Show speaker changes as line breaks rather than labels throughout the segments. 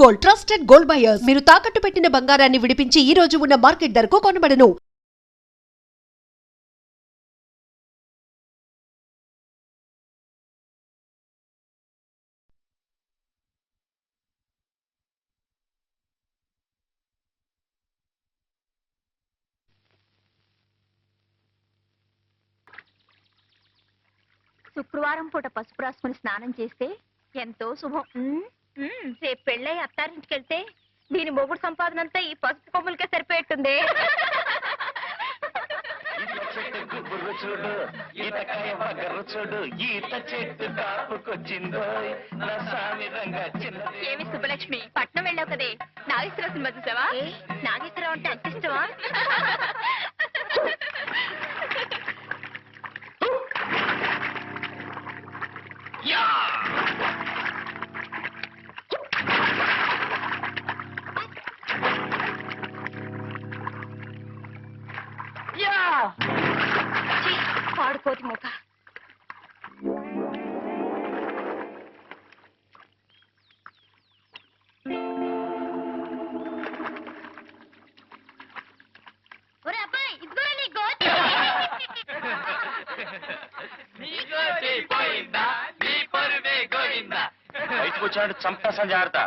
Gold, trusted gold buyers. మీరు తాకట్టు పెట్టిన బంగారాన్ని విడిపించి ఈ రోజు ఉన్న మార్కెట్ ధరకు కొనబడను.
శుక్రవారం పూట పసుపు రాసుకుని స్నానం చేస్తే ఎంతో శుభం. రేపు పెళ్ళై అత్తారింటికి వెళ్తే దీని మొగుడు సంపాదన అంతా ఈ పసుపు కొమ్ములకే సరిపోయేట్టుంది. ఏమి సుబ్బలక్ష్మి, పట్నం వెళ్ళావు కదే, నాగేశ్వరరావు సినిమా చూసావా? నాగేశ్వరరావు అంటే అంత ఇష్టమా? పాడుకోతి ముఖ.
వచ్చాడు చంపేసా జాగ్రత్త.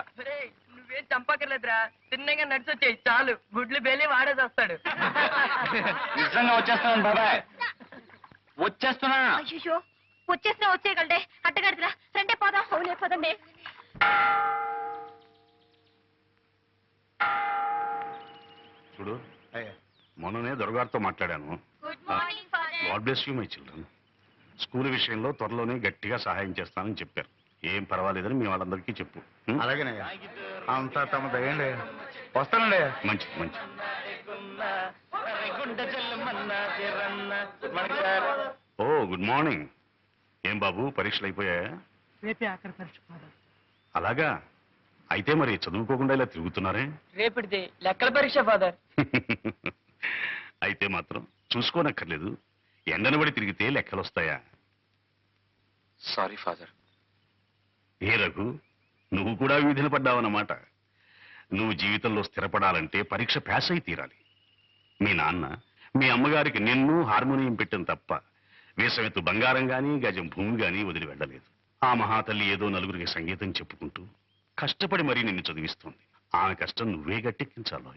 నువ్వేం చంపకర్లేదురా, తిన్నగా నడిచి వచ్చాయి చాలు, గుడ్లు బేలి వాడేసి వస్తాడు.
నిజంగా వచ్చేస్తున్నాను బాబాయ్, వచ్చేస్తున్నా.
అయ్యో వచ్చేసినా వచ్చేయగలడే, అడ్డగడిదిరా, రండే పోదాం. అవునే పదండి.
చూడు, మొన్ననే దొరగారితో మాట్లాడాను. God bless you my children. School విషయంలో త్వరలోనే గట్టిగా సహాయం చేస్తానని చెప్పారు. ఏం పర్వాలేదని మీ వాళ్ళందరికీ చెప్పు.
అలాగేనయ్యా, అంతా తమ దయండి. వస్తానండి.
మంచిది మంచిది. ఓ గుడ్ మార్నింగ్. ఏం బాబు, పరీక్షలు అయిపోయాయా?
రేపే ఆఖరి పరీక్ష ఫాదర్.
అలాగా, అయితే మరి చదువుకోకుండా ఇలా తిరుగుతున్నారే?
రేపటిది లెక్కల పరీక్ష ఫాదర్.
అయితే మాత్రం చూసుకోనక్కర్లేదు, ఎండనబడి తిరిగితే లెక్కలు వస్తాయా?
Sorry father.
ఏ రఘు, నువ్వు కూడా వీధిన పడ్డావన్నమాట. నువ్వు జీవితంలో స్థిరపడాలంటే పరీక్ష పాస్ అయి తీరాలి. మీ నాన్న మీ అమ్మగారికి నిన్ను హార్మోనియం పెట్టిన తప్ప వేసమెత్తు బంగారం గాని గజం భూమి గాని వదిలి వెళ్ళలేదు. ఆ మహాతల్లి ఏదో నలుగురికి సంగీతం చెప్పుకుంటూ కష్టపడి మరీ నిన్ను చదివిస్తుంది. ఆమె కష్టం నువ్వే గట్టెక్కించాలో.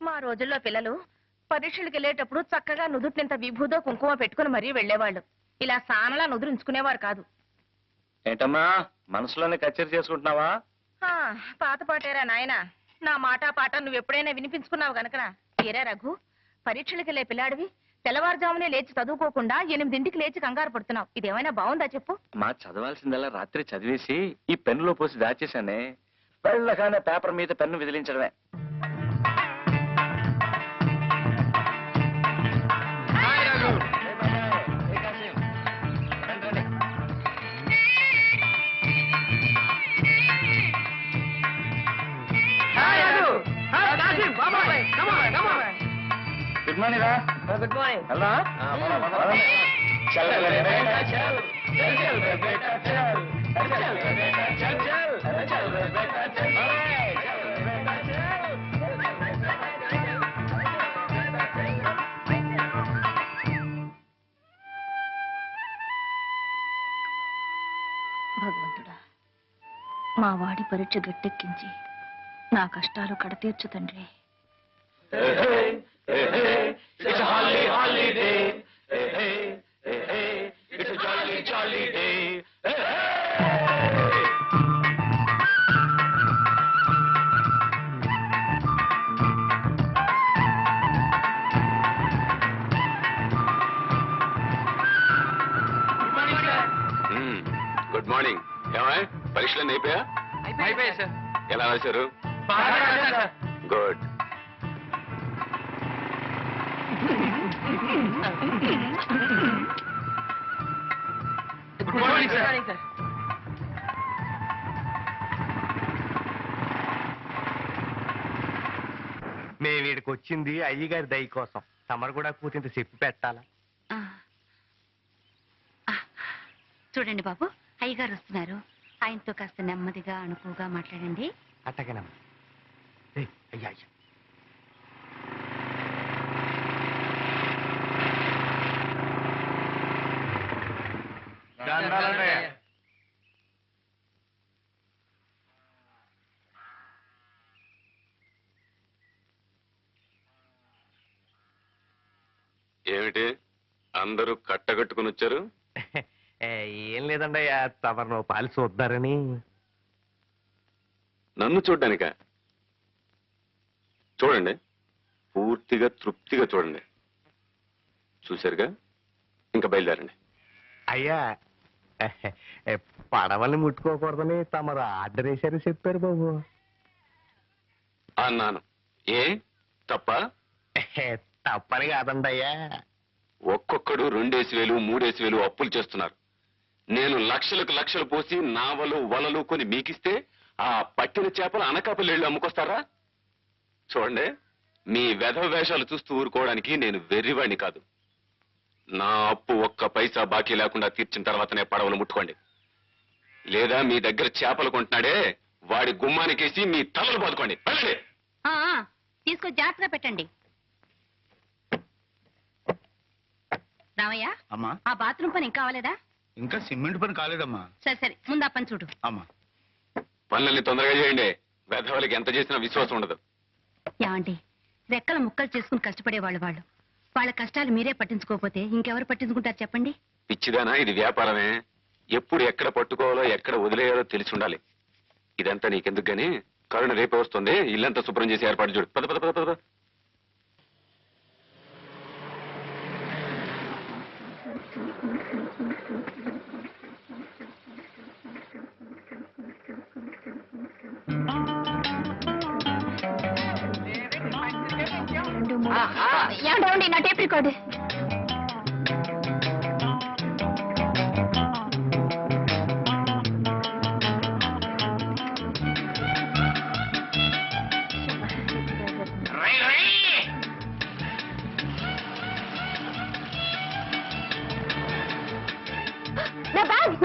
మా రోజుల్లో పిల్లలు పరీక్షలకు వెళ్ళేటప్పుడు చక్కగా నుదుటినింత విభూదో కుంకుమ పెట్టుకుని మరీ వెళ్లేవాళ్ళు. ఇలా సానలా నుదురించుకునేవారు కాదు.
ఏంటమ్మా, మనసులోనే కచేరీ చేసుకుంటున్నావా?
పాత పాటేరా నాయన, నా మాట పాట నువ్వెప్పుడైనా వినిపించుకున్నావు గనకనా? ఏరా రఘు, పరీక్షలకు వెళ్ళే పిల్లాడివి తెల్లవారుజామునే లేచి చదువుకోకుండా 8ంటికి లేచి కంగారు పడుతున్నావు. ఇదేమైనా బాగుందా చెప్పు?
మా చదవాల్సిందల్లా రాత్రి చదివేసి ఈ పెన్నులో పోసి దాచేశానే. వెళ్ళగానే పేపర్ మీద పెన్ను విదిలించడమే. గుడ్ మార్నింగ్ రా.
Good morning.
హలో.
భగవంతుడా, మా వాడి పరీక్ష గట్టెక్కించి నా కష్టాలు కడతీర్చు తండ్రి.
It's a holiday. It's a jolly day.
Good morning. ఏమా, పరీక్షలన్నీ అయిపోయా?
అయిపోయాయి సార్.
ఎలా రాశారు?
బాగా రాశారు sir.
Good.
Good morning sir.
మేము వీడికి వచ్చింది అయ్యగారి దయ కోసం. తమరు కూడా కూర్చుంటే చెప్పి పెట్టాలా?
చూడండి బాబు, అయ్యగారు వస్తున్నారు. ఆయనతో కాస్త నెమ్మదిగా అణుకుగా మాట్లాడండి.
అట్టగనమ్మా. అయ్యా అయ్యా.
ఏమిటి అందరూ కట్టగట్టుకుని వచ్చారు?
ఏం లేదండి అయ్యా, తమరు నువ్వు పాలు చూద్దారని.
నన్ను చూడ్డానిక? చూడండి, పూర్తిగా తృప్తిగా చూడండి. చూశారుగా, ఇంకా బయలుదేరండి.
అయ్యా పడవల్ని ముట్టుకోకూడదని తమరు ఆర్డర్ వేశారు చెప్పారు బాబు.
అన్నాను. ఏ తప్ప?
తప్పని కాదండి అయ్యా.
ఒక్కొక్కడు 2,000 3,000 అప్పులు చేస్తున్నారు. నేను లక్షలకు లక్షలు పోసి నావలు వలలు కొని మీకిస్తే ఆ పట్టిన చేపలు అనకాపల్లి అమ్ముకొస్తారా? చూడండి, మీ వెధవ వేషాలు చూస్తూ ఊరుకోవడానికి నేను వెర్రివాణ్ణి కాదు. నా అప్పు ఒక్క పైసా బాకీ లేకుండా తీర్చిన తర్వాతనే పడవలు ముట్టుకోండి. లేదా మీ దగ్గర చేపలు కొంటున్నాడే వాడి గుమ్మానికేసి మీ తలలు బాదుకోండి. వెళ్ళండి.
తీసుకొ జాగ్రత్తగా పెట్టండి. రామయ్య,
అమ్మా,
ఆ బాత్రూమ్ పని ఇంకా అవ్వలేదా?
ఇంకా సిమెంట్ పని కాలేదమ్మా.
సరే సరే, ముందు ఆ పని చూడు.
అమ్మా,
పనులన్నీ తొందరగా చేయండి. వెధవలకి ఎంత చేసినా విశ్వాసం ఉండదు.
ఏమండి, రెక్కల ముక్కలు చేసుకుని కష్టపడే వాళ్ళు వాళ్ళ కష్టాలు మీరే పట్టించుకోకపోతే ఇంకెవరు పట్టించుకుంటారు చెప్పండి?
పిచ్చిదానా, ఇది వ్యాపారమే. ఎప్పుడు ఎక్కడ పట్టుకోవాలో ఎక్కడ వదిలేయాలో తెలిసి ఉండాలి. ఇదంతా నీకెందుకు గాని, కరుణ రేపే వస్తుంది. ఇల్లంతా శుభ్రం చేసి ఏర్పాటు చూడు. పద పద పద పద.
ఏమండి, నా టేప్ రికార్డు.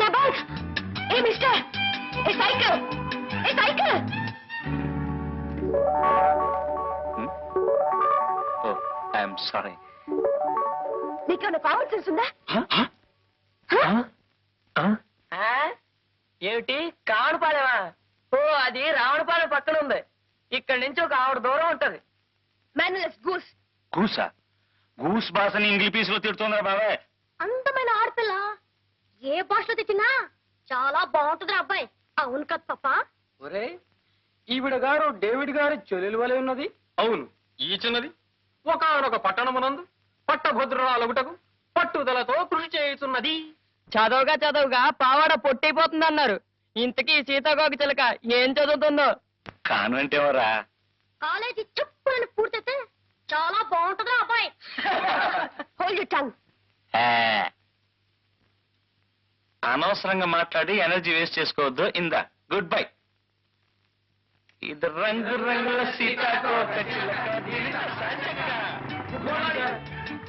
నా bag. A mister, A cycle.
I'm sorry.
నీకేమైనా కామన్ సెన్స్ ఉందా?
ఏమిటి కావడపాలెమా? ఓ, అది రావణపాలెం పక్కన ఉంది. ఇక్కడి నుంచి ఒక 6 దూరం ఉంటది.
మేనలెస్ గూస్.
గూసా? గూస్ భాషని ఇంగ్లీష్ లో తిడుతుందా బాబాయ్?
అందమైన ఆడపిల్ల ఏ భాషలో తెచ్చినా చాలా బాగుంటుంది అబ్బాయి. అవును కదా పప్ప?
ఒరే, ఈవిడ గారు డేవిడ్ గారి చెల్లెలు వలె ఉన్నది. అవును, ఈ చిన్నది ఒకనొక పట్టణమునందు పట్టభద్రురాలగుటకు పట్టుదలతో కృషి చేస్తున్నది. చదవగా పావాడ పొట్టైపోతుందన్నారు. ఇంతకీ సీతాకోక చిలక ఏం చదువుతుందో?
కాన్వెంట్ ఎవరా?
కాలేజీ చెప్పులని పూర్తయితే చాలా బాగుంటుంది అబ్బాయి. Hold your tongue.
అనవసరంగా మాట్లాడి ఎనర్జీ వేస్ట్ చేసుకోవద్దు. ఇందా, గుడ్ బై. ఇది రంగు రంగుల సీతాకోక చిలక.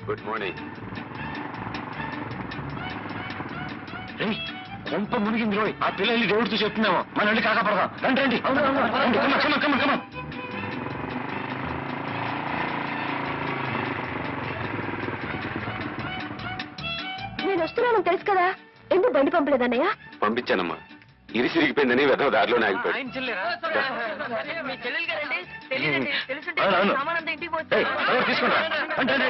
Good morning. కొంప మునిగింది రోయ్. ఆ పిల్లల్ని దేవుడితో చెప్తున్నాము. మన వెళ్ళి కాకపడదాం. రండి రండి. కమ.
నేను వస్తున్నాను తెలుసు కదా, ఎందుకు బండి పంపలేదన్నయ్య?
పంపించానమ్మా. ఇరిసిరిగిపోయిందని వెధవ దారిలోనే ఆగిపోయాడు.
ఆయన చెల్లెరా? మీ చెల్లెలు గారండి? తెలియదండి. తెలుసుంటే
అవును.
సామానంతా ఇంటికి
ఏయ్, ఎవరు తీసుకురా? రండి, రండి.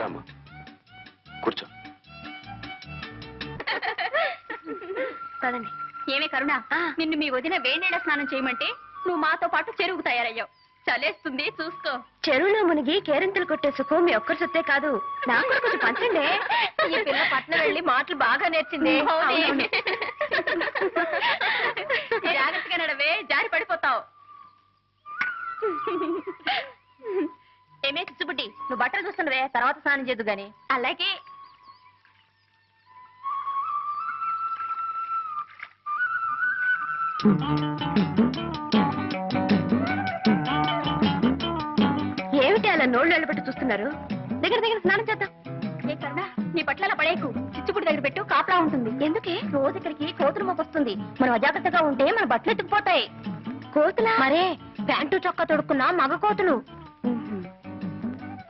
రామ్మా, కూర్చో.
పదండి. ఏమే కరుణ, నిన్ను మీ వదిన వేణేళ్ల స్నానం చేయమంటే నువ్వు మాతో పాటు చెరువుకు తయారయ్యావు. చలేస్తుంది చూసుకో. చెరువులో మునిగి కేరింతలు కొట్టే సుఖం మీ ఒక్కరి సొత్తే కాదు, నాకు కొంచెం పంచండి. ఈ పిల్ల పట్నం వెళ్ళి మాటలు బాగా నేర్చింది. జాగ్రత్తగా నడవే, జారి పడిపోతావు. ఏమే చిచ్చుబుడ్డి, నువ్వు బట్టలు చూస్తుండవే, తర్వాత స్నానం చేద్దు గాని. అలాగే. ఏమిటి అలా నోళ్ళు వెళ్ళబెట్టి చూస్తున్నారు? దగ్గర దగ్గర స్నానం చేద్దాం. ఏ కన్నా, నీ పట్ల పడేకు, చిచ్చుపుడి దగ్గర పెట్టు, కాపలా ఉంటుంది. ఎందుకే? రోజు ఇక్కడికి కోతులు మొప్పొస్తుంది. మనం అజాగ్రత్తగా ఉంటే మన బట్టలు ఎత్తుకుపోతాయి. కోతులా? మరే, ప్యాంటు చొక్కా తొడుక్కున్నా మగ కోతులు.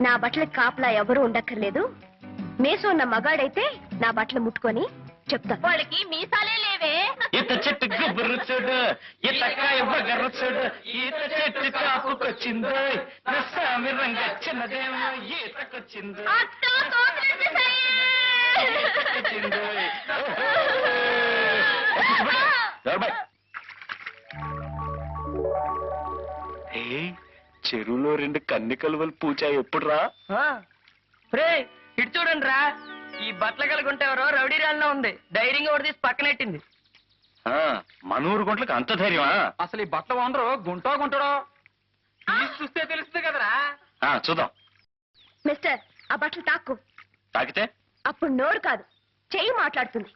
నా బట్టలకి కాపలా ఎవరు ఉండక్కర్లేదు. మేసు ఉన్న మగాడైతే నా బట్టలు ముట్టుకొని చెప్తా. వాళ్ళకి మీసాలే లేవే.
ఈత చెట్టు గుబురు చూడు, ఈతకాయ బగరు చూడు, ఈత చెట్టు కాపుకొచ్చిందో, నస్సామి రంగ చిన్నదేమో ఈతకొచ్చిందో.
చెరువులో 2 కన్ని కలువలు పూచా ఎప్పుడు రా?
ఇటు చూడండి రా, ఈ బట్టల కలుగుంటే ఎవరో రౌడీ రాల్లో ఉంది. ధైర్యంగా ఒకటి తీసి పక్కనెట్టింది.
మన ఊరు గుంట్లకు అంత ధైర్యమా?
అసలు ఈ బట్టలు ఓనరు గుంటాడో తీసి చూస్తే తెలుస్తుంది కదరా.
చూద్దాం.
మిస్టర్, ఆ బట్టలు తాక్కు.
తాకితే
అప్పుడు నోరు కాదు, చెయ్యి మాట్లాడుతుంది.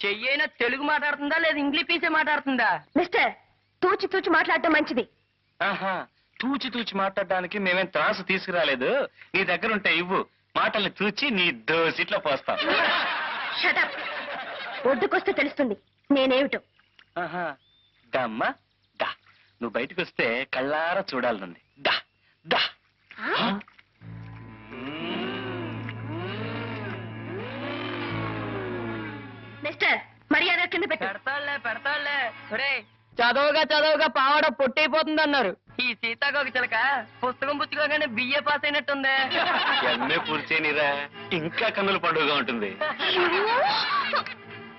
చెయ్యైనా తెలుగు మాట్లాడుతుందా లేదా ఇంగ్లీష్ పీసే మాట్లాడుతుందా?
మిస్టర్, తూచి తూచి మాట్లాడటం మంచిది.
తూచి తూచి మాట్లాడడానికి మేమేం త్రాసు తీసుకురాలేదు. నీ దగ్గర ఉంటే ఇవ్వు, మాటల్ని తూచి నీ దోసిట్లో పోస్తాం.
షటప్. ఒడ్డుకొస్తే తెలుస్తుంది నేనేమిటో.
దమ్మా దా, నువ్వు బయటకు వస్తే కళ్ళారా చూడాలనుంది. దా దా.
మిస్టర్, మర్యాద కింద పెట్టు.
పెడతాళ్లే. చదవగా పావాడ పొట్టైపోతుంది అన్నారు. ఈ సీతాకోక చిలక పుస్తకం పుచ్చుకోగానే బిఏ పాస్ అయినట్టుంది.
ఎమ్మె పూర్చేనిరా, ఇంకా కన్నుల పండుగగా ఉంటుంది.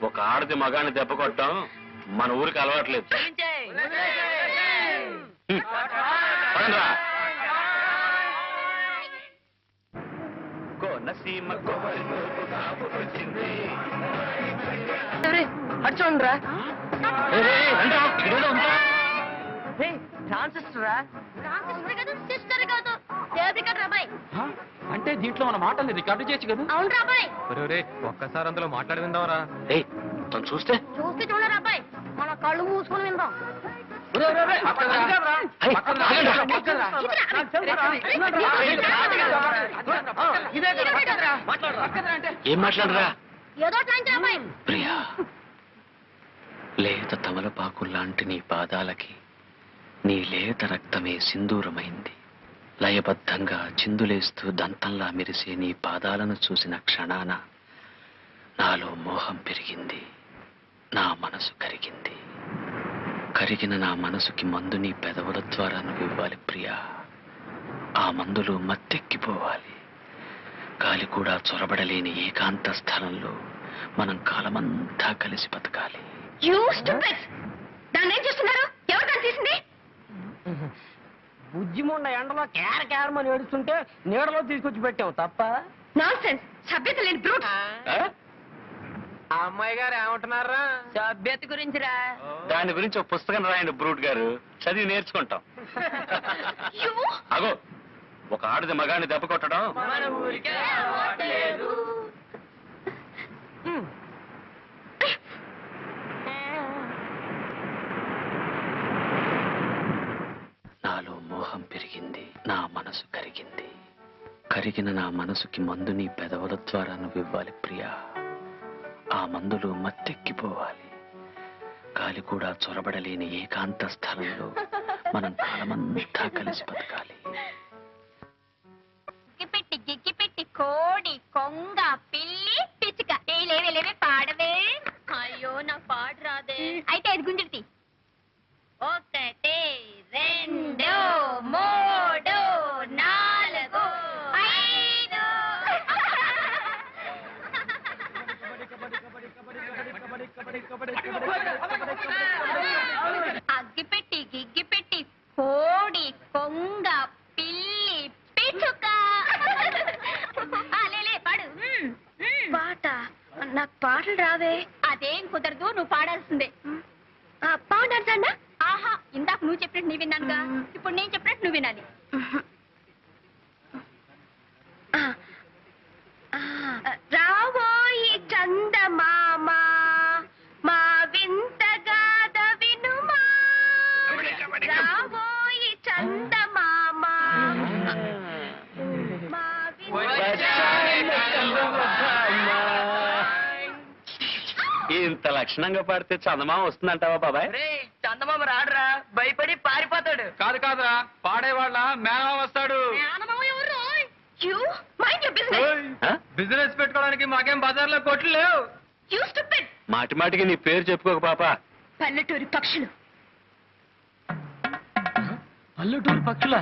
ఒక ఆడది మగాన్ని దెబ్బ కొట్టడం మన ఊరికి అలవాట్లేదు.
అటు చూడరా, ట్రాన్సిస్టరా? అంటే దీంట్లో మన మాటల్ని రికార్డు చేయొచ్చు కదా?
అవును రాబాయ్.
ఒక్కసారి అందులో మాట్లాడి విందావరా.
తను చూస్తే
చూస్తే చూడరా అబ్బాయి, మన కళ్ళు మూసుకొని విందాం.
ఏం మాట్లాడరా?
ఏదో అబ్బాయి.
ప్రియా, లేత తమలపాకుల్లాంటి నీ పాదాలకి నీ లేత రక్తమే సింధూరమైంది. లయబద్ధంగా చిందులేస్తూ దంతంలా మెరిసే నీ పాదాలను చూసిన క్షణాన నాలో మోహం పెరిగింది, నా మనసు కరిగింది. కరిగిన నా మనసుకి మందు నీ పెదవుల ద్వారా నువ్వు ఇవ్వాలి ప్రియా. ఆ మందులో మత్తెక్కిపోవాలి. గాలి కూడా చొరబడలేని ఏకాంత స్థలంలో మనం కాలమంతా కలిసి బతకాలి.
దాన్ని ఏం చేస్తున్నారు? ఎవరు దాన్ని తీసింది?
బుజ్జిముండ ఎండలో కేరమని ఏడుస్తుంటే నీడలో తీసుకొచ్చి పెట్టావు తప్ప.
నాన్సెన్స్, సభ్యత లేని బ్రూట్.
ఆ అమ్మాయి గారు ఏమంటున్నారా? సభ్యత గురించిరా.
దాని గురించి ఒక పుస్తకం రాయండి బ్రూట్ గారు, చదివి నేర్చుకుంటాం. అగో, ఒక ఆడది మగాన్ని దెబ్బ కొట్టడం
మన ఊరికే అలవాట్లేదు.
నాలో మోహం పెరిగింది, నా మనసు కరిగింది. కరిగిన నా మనసుకి మందు నీ పెదవుల ద్వారా నువ్వు ఇవ్వాలి ప్రియా. ఆ మందులో మత్తెక్కిపోవాలి. గాలి కూడా చొరబడలేని ఏకాంత స్థలంలో మనం కాలమంతా కలిసి బతకాలి.
గిగ్గిపెట్టి కోడి కొంగ పిల్లి పిచ్చుక లేవే పాడవే. అయ్యో నాకు పాట రాదే. అయితే అది గుంజుటి. 1 2 3 4 5. అగ్గిపెట్టి గిగ్గిపెట్టి కోడి కొంగ పిల్లి పిచ్చుక. పాడు పాట. నాకు పాటలు రావే.
అదేం కుదరదు, నువ్వు పాడాల్సిందే.
పాడాల్సండా?
ఆహా, ఇందాక నువ్వు చెప్పినట్టు నీ విన్నానుగా, ఇప్పుడు నేను చెప్పినట్టు నువ్వు వినాలి.
రావోయి చందమామ మా వింత గాథ వినుమా. రావోయి చందమామ మా
ఇంత లక్షణంగా పాడితే చందమామ వస్తుందంటావా బాబాయ్?
చందమామ రాడురా, భయపడి పారిపోతాడు. కాదు కాదురా, పాడేవాళ్ళ మేనమా వస్తాడు.
You mind your business.
Business పెట్టుకోవడానికి మాకేం బజార్లో కొట్లు లేవు.
You stupid.
మాటి మాటికి నీ పేరు చెప్పుకోక పాప.
పల్లెటూరి పక్షులు.
పల్లెటూరు పక్షుల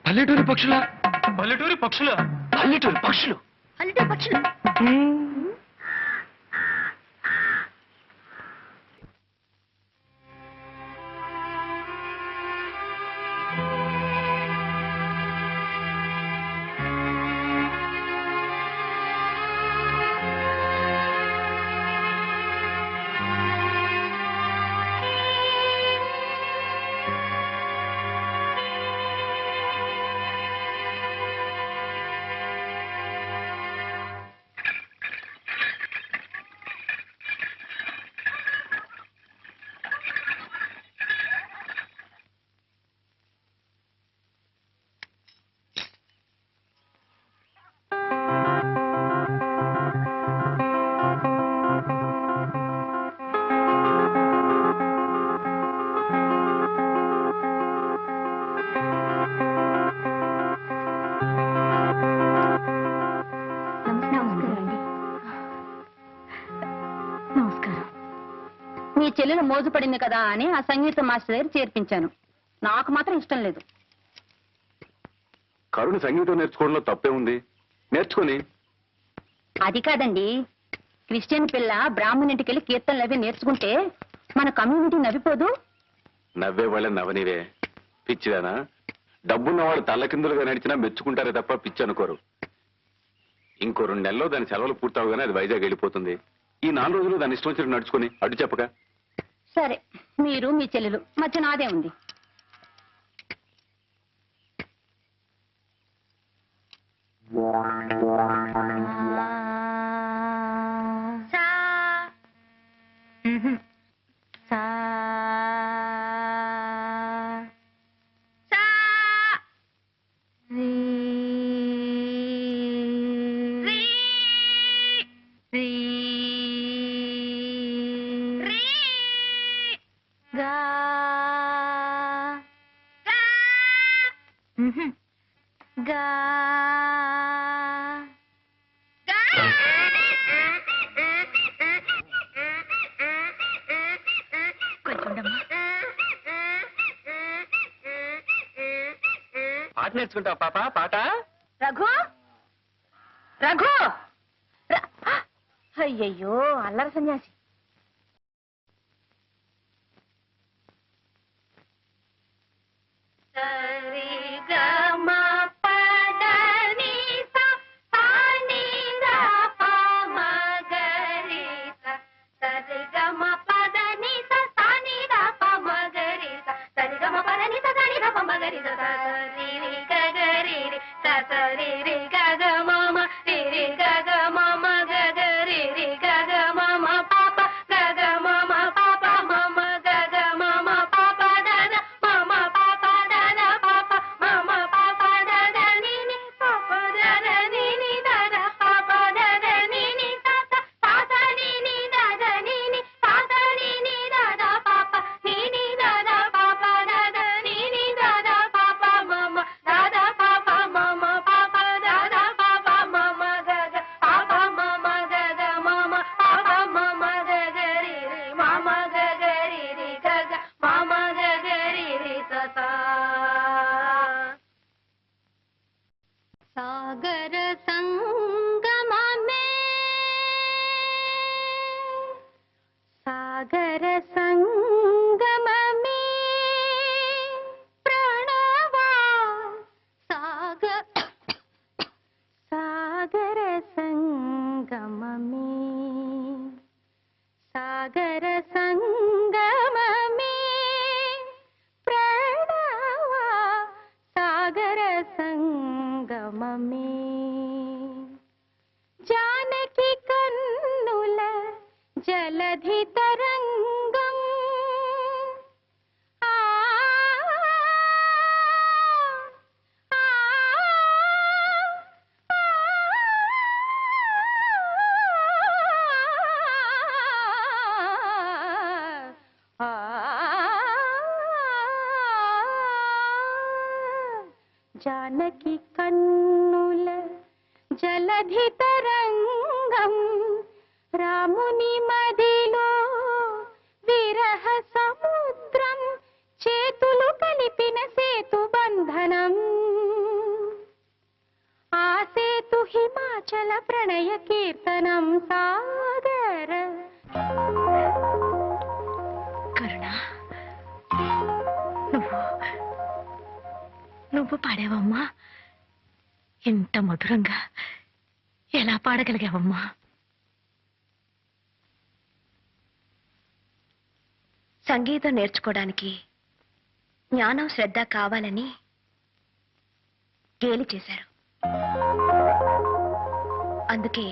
పల్లెటూరు పక్షుల పల్లెటూరు పక్షుల
పల్లెటూరు పక్షులు.
పల్లెటూరి పక్షులు.
మీ చెల్లెలు మోజు పడింది కదా అని ఆ సంగీత మాస్టర్ దగ్గర చేర్పించాను. నాకు మాత్రం ఇష్టం లేదు.
కరుణ సంగీతం నేర్చుకోవడంలో తప్పే ఉంది, నేర్చుకొని.
అది కాదండి, క్రిస్టియన్ పిల్ల బ్రాహ్మణింటికి వెళ్ళి కీర్తనలు అవి నేర్చుకుంటే మన కమ్యూనిటీ నవ్విపోదు.
నవ్వే వాళ్ళ నవ్వనివే పిచ్చిదానా. డబ్బున్నవాడు తల్లకిందులుగా నడిచినా మెచ్చుకుంటారే తప్ప పిచ్చి అనుకోరు. ఇంకో 2 నెలల్లో దాని సెలవులు పూర్తవగానే అది వైజాగ్ వెళ్ళిపోతుంది. ఈ 4 రోజులు దాని ఇష్టం వచ్చినట్టు నడుచుకొని అడ్డు చెప్పక.
సరే, మీరు మీ చెల్లెలు మధ్య నాదే ఉంది.
పాట నేర్చుకుంటావు పాప? పాట.
రఘు రఘు అయ్యయ్యో అల్లరి సన్యాసి.
సాగర సంగమమే సాగర సంగమమే ప్రణవ సాగర సంగమమే జానకి కన్నుల జలధి తరంగం ఆ జానకి కన్నుల జలధి తరంగం రాముని మదిలో విరహ సముద్రం చేతులు కలిపిన సేతు బంధనం ఆ సేతు హిమాచల ప్రణయ కీర్తనం సాగర
కరుణ నువ్వు పాడావమ్మా. ఎంత మధురంగా ఎలా పాడగలిగావమ్మా?
సంగీతం నేర్చుకోవడానికి జ్ఞానం శ్రద్ధ కావాలని గేలి చేశారు. అందుకే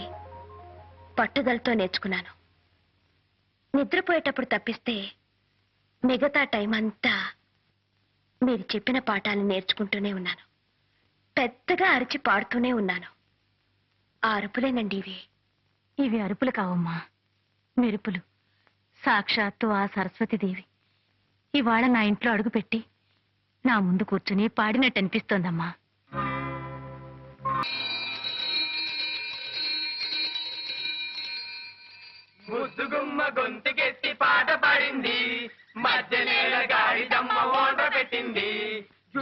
పట్టుదలతో నేర్చుకున్నాను. నిద్రపోయేటప్పుడు తప్పిస్తే మిగతా టైం అంతా మీరు చెప్పిన పాఠాలను నేర్చుకుంటూనే ఉన్నాను. పెద్దగా అరిచి పాడుతూనే ఉన్నాను. ఆ అరుపులేనండి ఇవి.
ఇవి అరుపులు కావమ్మా, మెరుపులు. సాక్షాత్తు ఆ సరస్వతీదేవి ఇవాళ నా ఇంట్లో అడుగుపెట్టి నా ముందు కూర్చుని పాడినట్టు అనిపిస్తోందమ్మా.
ముద్దుగుమ్మ గొంతుకెత్తి పాట పాడింది, మధ్య నేల గాడి దమ్మ ఓట పెట్టింది,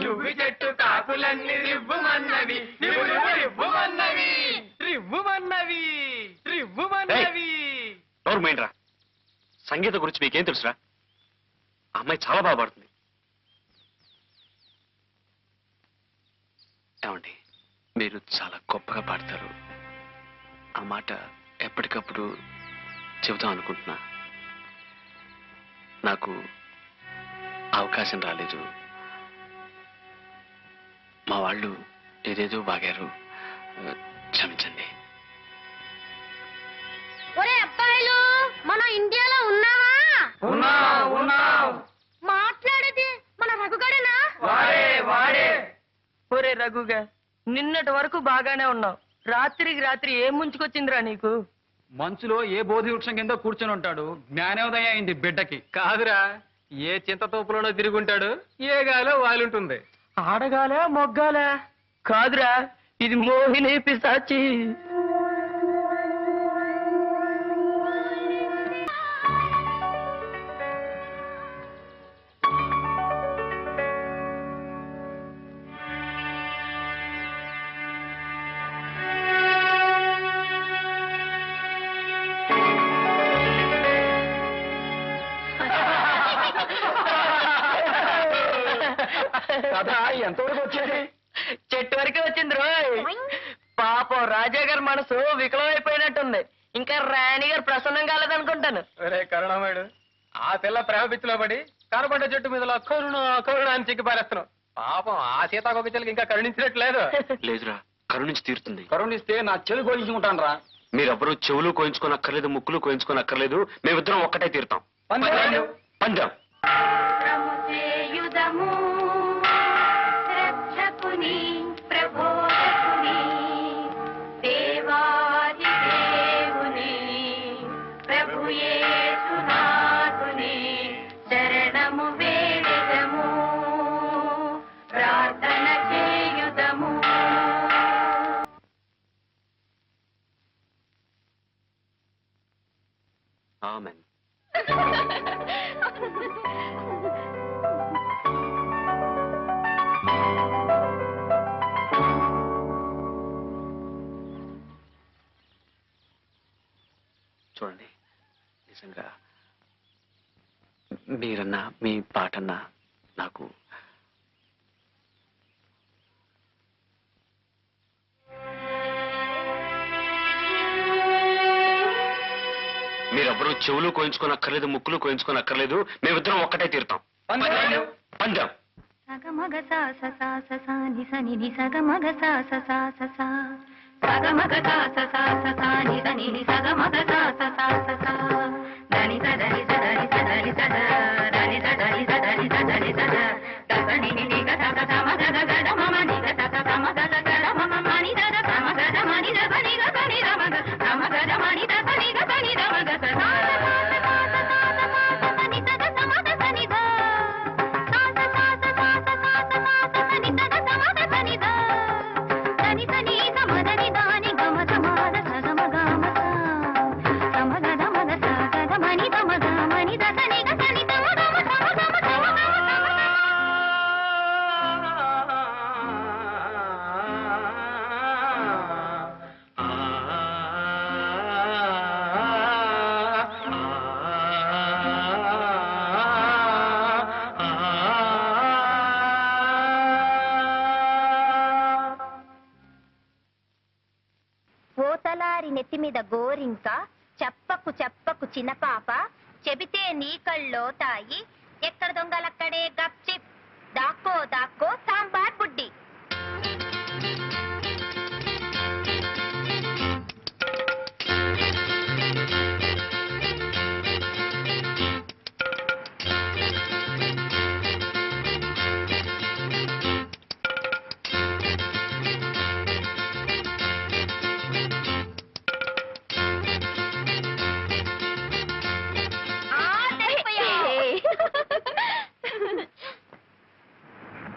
జువ్వి చెట్టు కాకులన్నీ రివ్వుమన్నవి, రివ్వుమన్నవి, రివ్వుమన్నవి, రివ్వుమన్నవి.
నోర్మైండ్రా, సంగీతం గురించి మీకేం తెలుసురా? ఆ అమ్మాయి చాలా బాగా పాడుతుంది. ఏమండి, మీరు చాలా గొప్పగా పాడతారు. ఆ మాట ఎప్పటికప్పుడు చెబుతాం అనుకుంటున్నా. నాకు అవకాశం రాలేదు. మా వాళ్ళు ఏదేదో బాగారు, క్షమించండి.
ఒరే అబ్బాయిలు, మనం ఇండియాలో ఉన్నావా? మాట్లాడేది మన రఘుగాడేనా?
వాడే.
ఒరే రఘుగా, నిన్నటి వరకు బాగానే ఉన్నావు. రాత్రికి రాత్రి ఏం ముంచుకొచ్చిందిరా నీకు?
మంచులో ఏ బోధి వృక్షం కింద కూర్చొని ఉంటాడు, జ్ఞానోదయం అయింది బిడ్డకి. కాదురా, ఏ చింతతోపులోనో తిరుగుంటాడు, ఏ గాలో వాలుంటుంది.
ఆడగాలే మొగ్గాలే? కాదురా, ఇది మోహిని పిశాచి.
కథ ఎంతవరకు వచ్చేది?
చెట్టు వరకే వచ్చింది రోయ్. పాపం రాజా గారి మనసు వికలమైపోయినట్టుంది. ఇంకా రాణి గారు ప్రసన్నం కాలేదనుకుంటాను.
ఒరే కరుణామయుడు, ఆ పిల్ల ప్రేమ పిచ్చిలో పడి కనబడ్డ చెట్టు మీద కరుణ అని చిక్కి పారేస్తున్నావు. పాపం ఆ సీతాకొక చెల్లికి ఇంకా కరుణించినట్లేదు.
లేదురా, కరుణించి తీరుతుంది.
కరుణిస్తే నా చెల్లి కోయించుకుంటాను రా.
మీరెవ్వరూ చెవులు కోయించుకోనక్కర్లేదు, ముక్కులు కోయించుకోనక్కర్లేదు. మేమిద్దరం ఒక్కటే తీరుతాం. పందెం.
యుధము రక్షకుని ప్రబోధకుని దేవాది దేవుని ప్రభు యేసునాథుని శరణము వేడెదము ప్రార్థన చేయుదము.
ఆమెన్. చూడండి, నిజంగా మీరన్నా మీ పాటన్నా నాకు
మీరెవ్వరూ చెవులు కోయించుకోనక్కర్లేదు, ముక్కులు కోయించుకోనక్కర్లేదు. మేమిద్దరం ఒక్కటే తీరుతాం. పందెం.
సగమగ సా స సా స సా ని స ని ని సగమగ సా స సా స సా సగమగ సా స సా స సా ని స ని ని సగమగ సా స సా స సా దని స దని స దని స దని స ద దని స దని స దని స దని స ద ద ని ని ని గ స స మ గ గ గ డ మ మ ని గ స స మ గ గ గ డ మ మ మ ని ద ద స మ గ డ మ ని ద స ని గ స ని ద మ గ స మ గ డ మ ని ద స ని గ స ని ద మ గ స సా
నెత్తి మీద గోరింక చెప్పకు చెప్పకు చిన్నపాప చెబితే నీ కళ్ళో తాయి ఎక్కడ దొంగలక్కడే గప్చిప్ దాక్కో దాక్కో సాంబార్ బుడ్డి.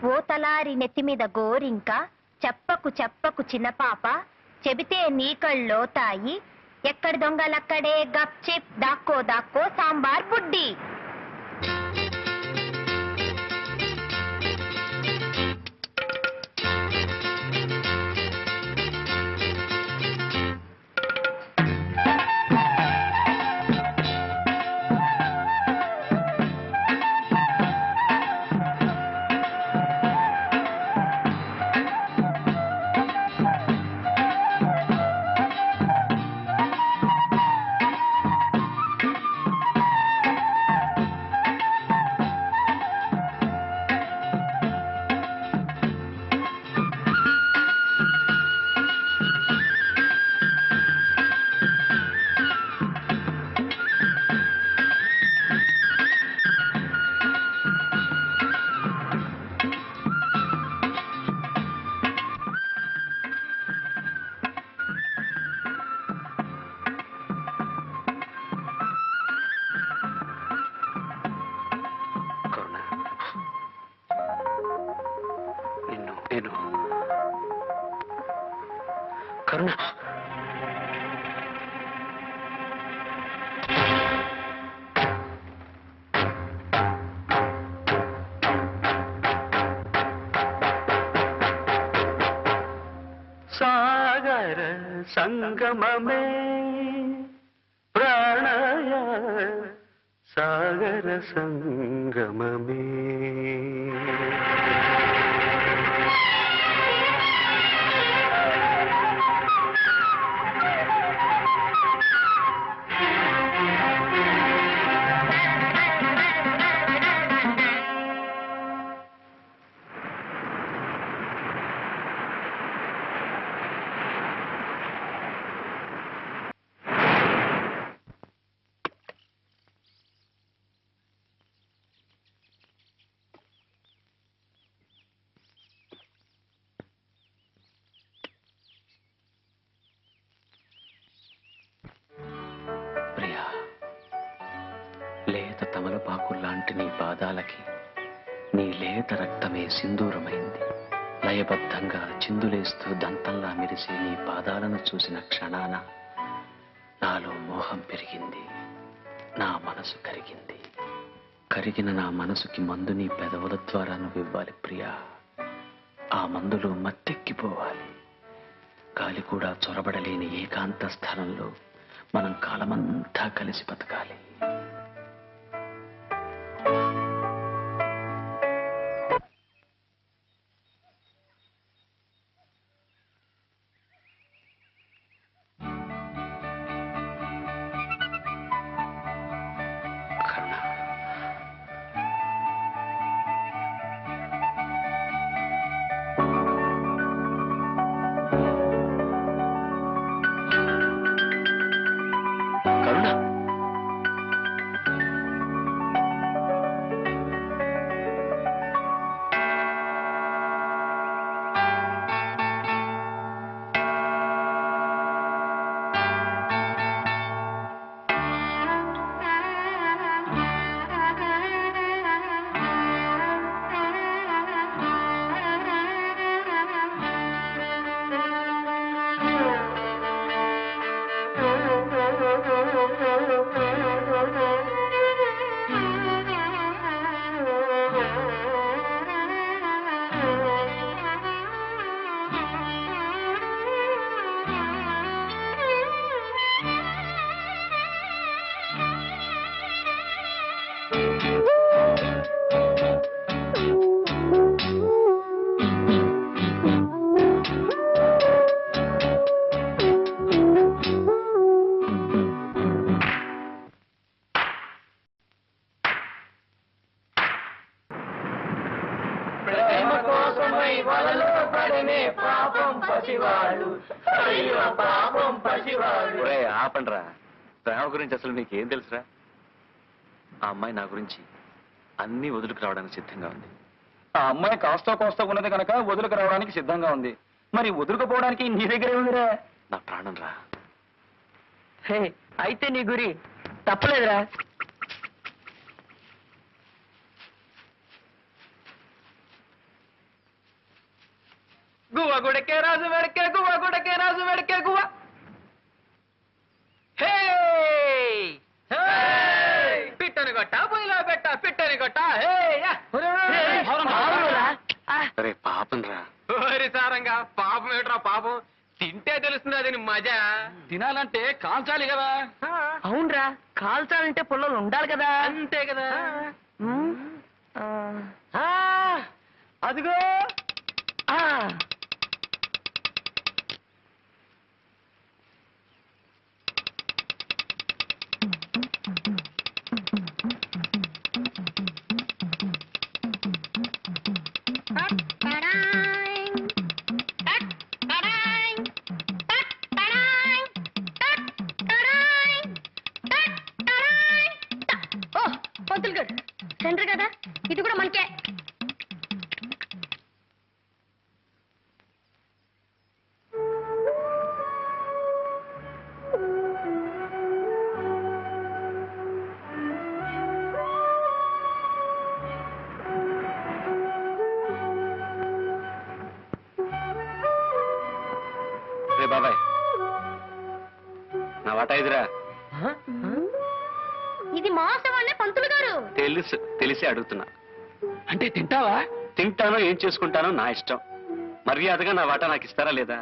ఓతలారి నెత్తి మీద గోరింక చెప్పకు చెప్పకు చిన్నపాప చెబితే నీ కళ్ళో తాయి ఎక్కడి దొంగలక్కడే గప్చిప్ దాక్కో దాక్కో సాంబార్ బుడ్డి.
కరుణ
సాగర సంగమమే ప్రాణయ సాగర సంగమమే.
ప్రియా, లేత తమలపాకుల్లాంటి నీ పాదాలకి నీ లేత రక్తమే సింధూరమైంది. లయబద్ధంగా చిందులేస్తూ దంతంలా మెరిసే నీ పాదాలను చూసిన క్షణాన నాలో మోహం పెరిగింది, నా మనసు కరిగింది. కరిగిన నా మనసుకి మందు నీ పెదవుల ద్వారా నువ్వు ఇవ్వాలి ప్రియా. ఆ మందులో మత్తెక్కిపోవాలి. గాలి కూడా చొరబడలేని ఏకాంత స్థలంలో మనం కాలమంతా కలిసి బతకాలి. కరుణ, ఆపండ్రా. ప్రేమ గురించి అసలు నీకేం తెలుసురా? ఆ అమ్మాయి నా గురించి అన్ని వదులుకు రావడానికి సిద్ధంగా ఉంది.
ఆ అమ్మాయి కాస్త కోస్తా ఉన్నది కనుక వదులుకు రావడానికి సిద్ధంగా ఉంది. మరి వదులుకుపోవడానికి నీ దగ్గరే ఉందిరా.
నా ప్రాణం రా.
అయితే నీ గురి తప్పలేదురా. గువ్వ గుడకే రాజు వెడకే గువ్వ గుడకే రాజు వెడకే గువ్వ. పిట్టని కొట్ట పొయ్యిలో పెట్ట పిట్టని కొట్ట.
అరే పాపం రా.
సారంగా పాపం ఏట్రా పాపం. తింటే తెలుస్తుంది అది మజా. తినాలంటే కాల్చాలి కదా.
అవునరా, కాల్చాలంటే పుల్లలు ఉండాలి కదా.
అంతే కదా.
అదిగో
పంతులు గారు సెంటర్ కదా, ఇది కూడా మనకే.
రే బాబాయ్, నా వాటా ఇదిరా.
ఇది మోసం అనే పంతులు గారు.
తెలిసి అడుగుతున్నా.
అంటే తింటావా?
తింటానో ఏం చేసుకుంటానో నా ఇష్టం. మర్యాదగా నా వాటా నాకు ఇస్తారా లేదా?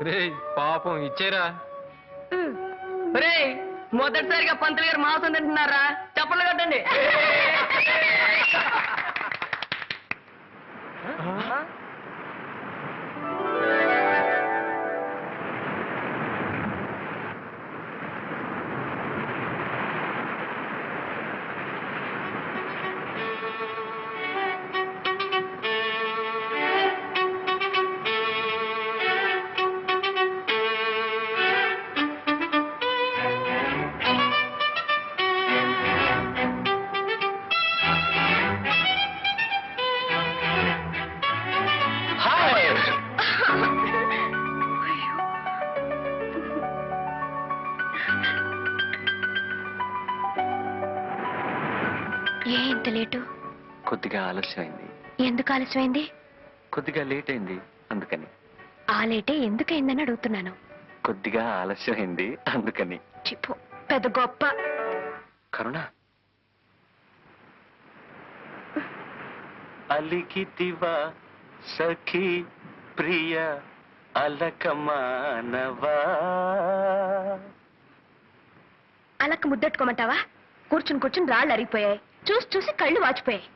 రే పాపం ఇచ్చేరా.
రే మొదటిసారిగా పంతులు గారు మాంసం తింటున్నారా? చప్పట్లు కట్టండి.
ఏ ఇంత లేటు?
కొద్దిగా ఆలస్యమైంది.
ఎందుకు ఆలస్యమైంది?
కొద్దిగా లేట్ అయింది అందుకని.
ఆ లేటే ఎందుకైందని అడుగుతున్నాను.
కొద్దిగా ఆలస్యమైంది అందుకని.
చిప్పు పెద్ద గొప్ప.
కరుణ, అలికితివా సఖీ ప్రియ అలకమానవా.
అలక్క ముద్దెట్టుకోమంటావా? కూర్చుని కూర్చుని రాళ్ళు అరిగిపోయాయి, చూసి చూసి కళ్ళు వాచిపోయాయి.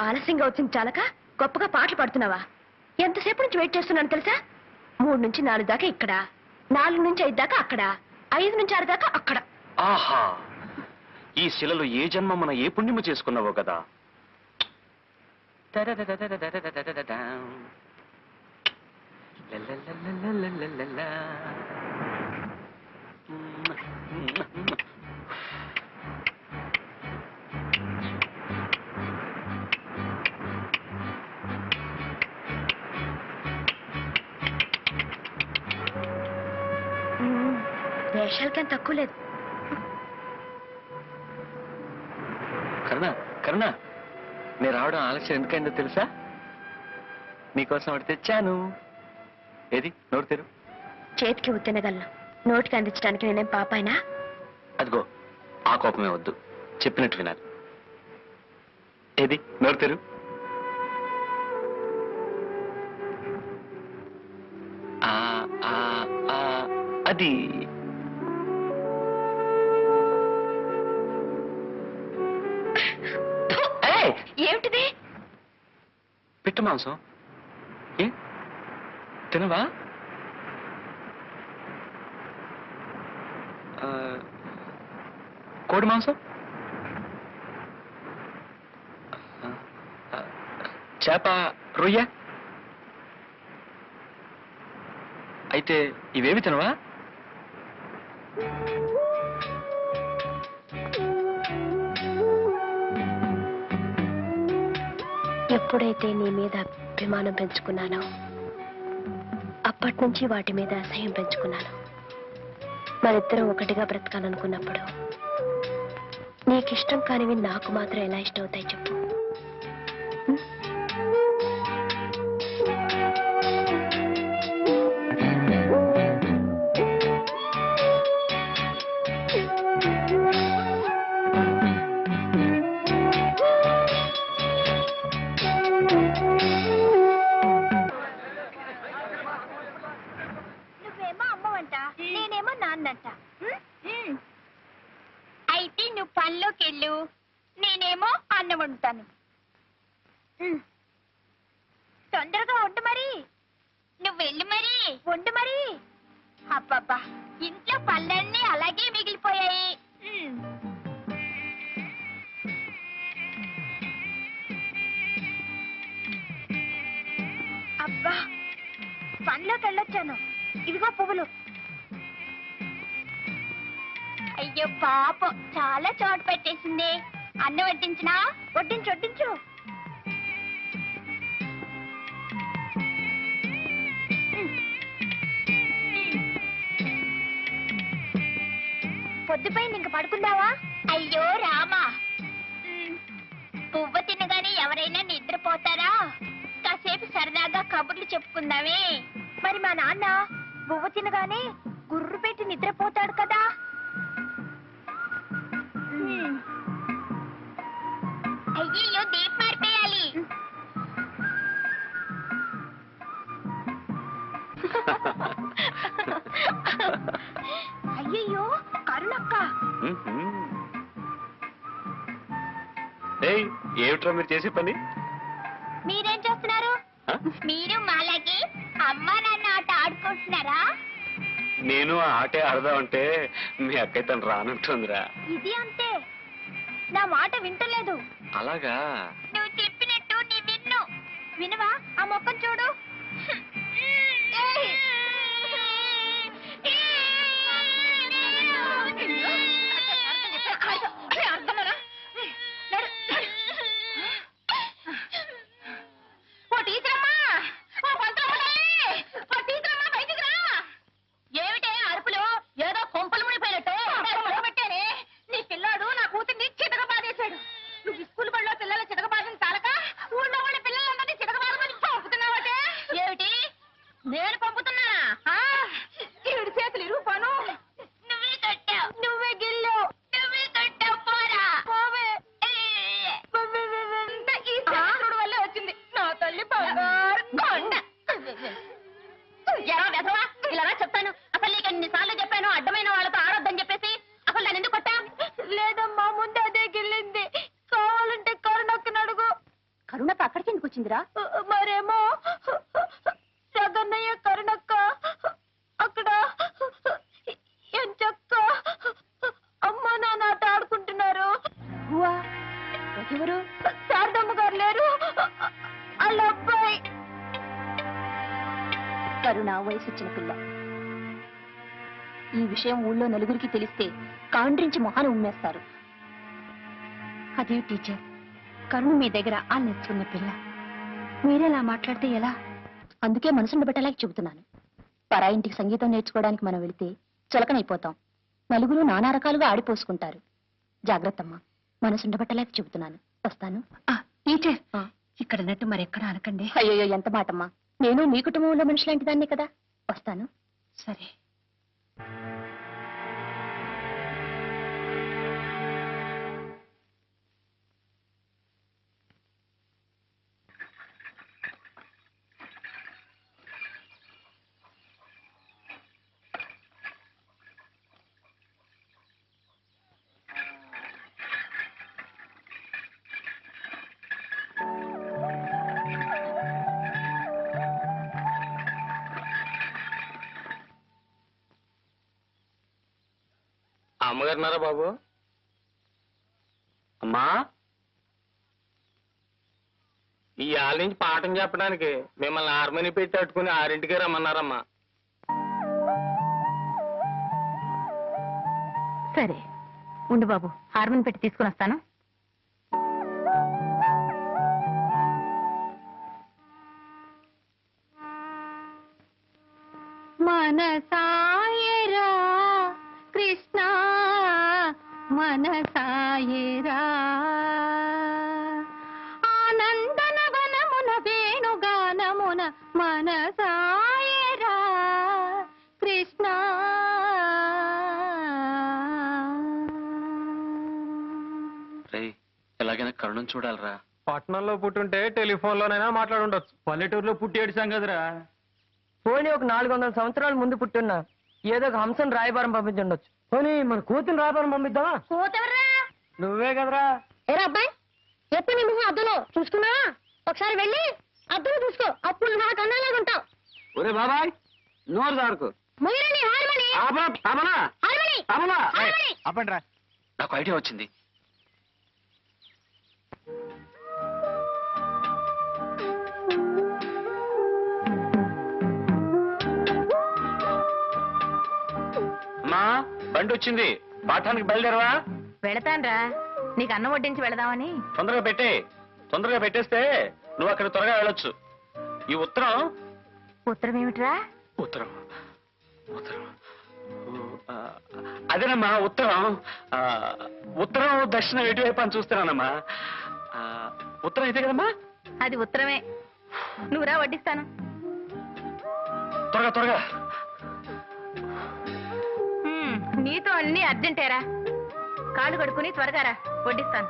ఆలస్యంగా వచ్చింది చాలక గొప్పగా పాటలు పాడుతున్నావా? ఎంతసేపు నుంచి వెయిట్ చేస్తున్నాను తెలుసా? 3 నుంచి 4 దాకా ఇక్కడ, 4 నుంచి 5 దాకా అక్కడ, 5 నుంచి 6 దాకా అక్కడ.
ఆహా, ఈ శిలలో ఏ జన్మ మన ఏ పుణ్యము చేసుకున్నావో కదా. లలలలలలలలా.
వేషాలకేం తక్కువ లేదు.
కరుణ కరుణ, నేను రావడం ఆలస్యం ఎందుకైందో తెలుసా? నీకోసం ఒకటి తెచ్చాను. ఏది నోరు తెరు.
చేతికి ఉత్తినగలను నోటికి అందించడానికి నేనేం పాపాయినా?
అదిగో ఆ కోపమే వద్దు, చెప్పినట్టు వినాలి. ఏది నోరు తెరు. ఆ, ఆ, ఆ, అది
ఏమిటిది?
పిట్ట మాంసం. ఏ తినవా? కోడి మాంసం, చేప, రొయ్య. అయితే ఇవేవి తినవా?
ఎప్పుడైతే నీ మీద అభిమానం పెంచుకున్నానో అప్పటి నుంచి వాటి మీద అసహ్యం పెంచుకున్నాను. మరిద్దరం ఒకటిగా బ్రతకాలనుకున్నప్పుడు నీకిష్టం కానివి నాకు మాత్రం ఎలా ఇష్టం అవుతాయి చెప్పు? నువ్వేమో అమ్మవంట, నేనేమో నాన్నంట. అయితే నువ్వు పనిలోకి వెళ్ళు, నేనేమో అన్నం వండుతాను. తొందరగా వండు మరి. నువ్వు వెళ్ళు మరి, వండు మరి. అబ్బబ్బా, ఇంట్లో పళ్ళన్నీ అలాగే మిగిలిపోయాయి. అబ్బా, పనిలోకి వెళ్ళొచ్చాను. ఇదిగో పువ్వులు. అయ్యో పాపం, చాలా చోటు పెట్టేసింది. అన్నం వడ్డించినా? వడ్డించు వడ్డించు. పొద్దుపైన ఇంక పడుకుందావా? అయ్యో రామా, పువ్వు తినగానే ఎవరైనా నిద్రపోతారా? కాసేపు సరదాగా కబుర్లు చెప్పుకుందామే. మరి మా నాన్న పువ్వు తినగానే గుర్రు పెట్టి నిద్రపోతాడు కదా. అయ్యో దీప మారిపోయాలి. అయ్యయ్యో కరుణక్క.
ఏమిట్రా మీరు చేసే పని?
మీరేం చేస్తున్నారు? మీరు మాలాగే అమ్మా నాన్న ఆట ఆడుకుంటున్నారా?
నేను ఆ ఆటే ఆడదామంటే మీ అక్కయ్య తను రానంటుందిరా.
ఇది అంతే, నా మాట వింటలేదు.
అలాగా?
నువ్వు చెప్పినట్టు నీ విన్ను. వినవా? ఆ మొక్కం చూడు.
ఏమిటే అరుపులు? ఏదో కొంపలు మునిపోయినట్టు పెట్టానే. నీ పిల్లాడు నా కూతుర్ని చితకబాదేశాడు. నువ్వు స్కూల్ బడిలో పిల్లల చితకబాదిన తాలక ఊళ్ళో వాళ్ళ పిల్లలందరినీ చితకబాదమని పంపుతున్నావటే. ఏమిటి? నేను పంపుతున్నానా? ఈవిడి చేతులు ఇరుగుపాను.
నువ్వే కట్టావు,
నువ్వే గిల్లావు,
నువ్వే కట్టావు. పోరా
పోవే. అంతా ఈ శాస్త్రుడు వల్లే వచ్చింది. నా తల్లి బంగారు కొండ.
ఎరా వెధవా, ఇలా చెప్తాను. అసలు నీకు ఎన్నిసార్లు చెప్పాను అడ్డమైన వాళ్ళతో ఆడొద్దని చెప్పేసి? అసలు నన్ను ఎందుకు కొట్టా?
లేదమ్మా, ముందు అదే గిల్లింది. కావాలంటే కరుణక్కని అడుగు.
కరుణకు అక్కడికి ఎందుకు వచ్చిందిరా?
మరేమో జగన్నయ్య కరుణక్క అక్కడ ఎంచక్క అమ్మా నాన్న ఆట ఆడుకుంటున్నారు.
ఎవరు?
శారదమ్మ గారు లేరు, వాళ్ళ అబ్బాయి.
కరుణ వయసొచ్చిన పిల్ల. ఈ విషయం ఊళ్ళో నలుగురికి తెలిస్తే కాండ్రించి మొహాన ఉమ్మేస్తారు. అదే టీచర్, కరుణ మీ దగ్గర ఆ నేర్చుకున్న పిల్ల. మీరేలా మాట్లాడితే ఎలా? అందుకే మనసుండబెట్టలేక చెబుతున్నాను. పరాయింటికి సంగీతం నేర్చుకోవడానికి మనం వెళితే చులకనైపోతాం. నలుగురు నానా రకాలుగా ఆడిపోసుకుంటారు. జాగ్రత్తమ్మా, మనసుండబెట్టలేక చెబుతున్నాను. వస్తాను. టీచర్, ఇక్కడ అన్నట్టు మరెక్కడ అనకండి. అయ్యో, ఎంత మాటమ్మా. నేను మీ కుటుంబంలో మనిషి లాంటి దాన్నే కదా. వస్తాను. సరే.
అమ్మగారున్నారా బాబు? అమ్మా, ఈ ఆళ్ళ నుంచి పాఠం చెప్పడానికి మిమ్మల్ని హార్మోని పెట్టి అట్టుకుని 6ంటికే రమ్మన్నారమ్మా.
సరే ఉండు బాబు, హార్మోన్ పెట్టి తీసుకుని వస్తాను. మనసాయరా కృష్ణ మనసాయరా, ఆనందన వనమున వేణుగానమున మనసాయరా కృష్ణ.
ఎలాగైనా కరుణం చూడాలరా.
పట్టణంలో పుట్టుంటే టెలిఫోన్లోనైనా మాట్లాడుండొచ్చు. పల్లెటూరులో పుట్టి ఏడు సంగతిరా.
పోనీ ఒక 400 సంవత్సరాల ముందు పుట్టున్నా ఏదో ఒక హంసను రాయబారం పంపించుండొచ్చు.
పోనీ మన కూతురు రాయబారం పంపిద్దామా? నువ్వే కదరా.
ఏరా అబ్బాయి, ఎప్పుడు నీ మొహం అద్దంలో చూసుకున్నావా? ఒకసారి వెళ్ళి అద్దంలో చూసుకో, అప్పుడు నువ్వు నాకు అన్నలాగా ఉంటావు.
ఒరే బాబాయ్, నోరు దారుకు.
మొయ్యరండి హార్మోని. హార్మోని.
అప్పండి.
నాకు ఐడియా వచ్చింది.
అమ్మా, బండి వచ్చింది. పాఠానికి బయలుదేరవా?
వెళతాన్రా, నీకు అన్నం వడ్డించి వెళదామని.
తొందరగా తొందరగా పెట్టేస్తే నువ్వు అక్కడ త్వరగా వెళ్ళొచ్చు. ఈ ఉత్తరం.
ఉత్తరం ఏమిట్రా?
ఉత్తరం అదేనమ్మా ఉత్తరం. ఉత్తరం దక్షిణం ఎటువైపు అని చూస్తున్నానమ్మా. ఉత్తరం అయితే కదమ్మా?
అది ఉత్తరమే. నువ్వురా వడ్డిస్తాను.
త్వరగా.
నీతో అన్ని అర్జెంటేరా. కాళ్ళు కడుక్కుని త్వరగా రా, వడ్డిస్తాను.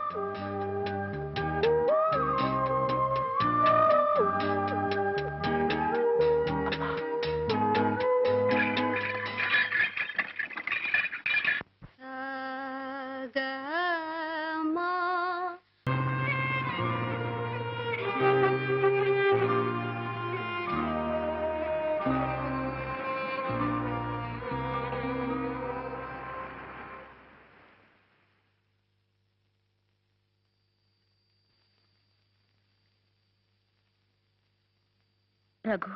రఘు,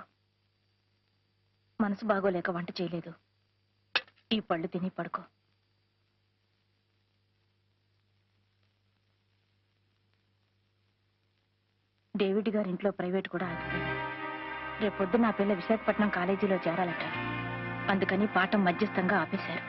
మనసు బాగోలేక వంట చేయలేదు. ఈ పళ్ళు తిని పడుకో. డేవిడ్ గారింట్లో ప్రైవేట్ కూడా ఆగిపోయింది. రేపొద్దు నా పిల్ల విశాఖపట్నం కాలేజీలో చేరాలట. అందుకని పాఠం మధ్యస్థంగా ఆపేశారు.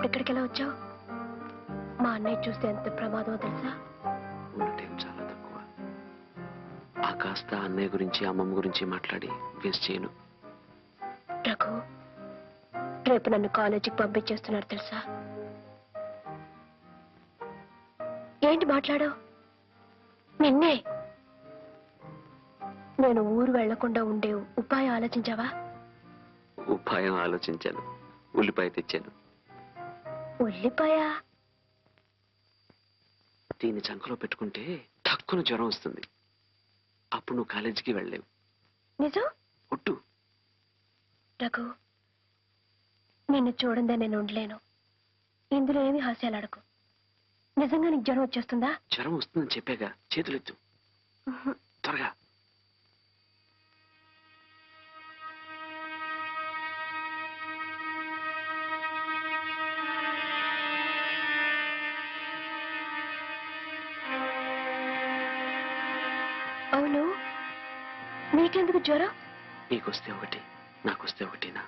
ఇక్కడికి ఎలా వచ్చావు? మా అన్నయ్య చూస్తే ఎంత ప్రమాదమో తెలుసా?
ఉన్న టైం చాలా తక్కువ. ఆ కాస్త అన్నయ్య గురించి అమ్మమ్మ గురించి మాట్లాడి వేస్ట్ చేయను.
రఘు, రేపు నన్ను కాలేజీకి పంపించేస్తున్నారు తెలుసా? ఏంటి మాట్లాడావు? నిన్నే. నేను ఊరు వెళ్లకుండా ఉండే ఉపాయం ఆలోచించావా?
ఉపాయం ఆలోచించాను. ఉల్లిపాయ తెచ్చాను.
ఉల్లిపాయ?
దీన్ని చంకలో పెట్టుకుంటే తక్కువ జ్వరం వస్తుంది. అప్పుడు నువ్వు కాలేజీకి వెళ్ళలేవు.
నిజం?
ఒట్టు.
రఘు, నిన్ను చూడందే నేను ఉండలేను. ఇందులో ఏమి హాస్యాలాడకు. నిజంగా నీకు జ్వరం వచ్చేస్తుందా?
జ్వరం వస్తుందని చెప్పాగా. చేతులెత్తు త్వరగా.
అవును, నీకెందుకు జ్వరం?
నీకొస్తే ఒకటి, నాకొస్తే ఒకటినా?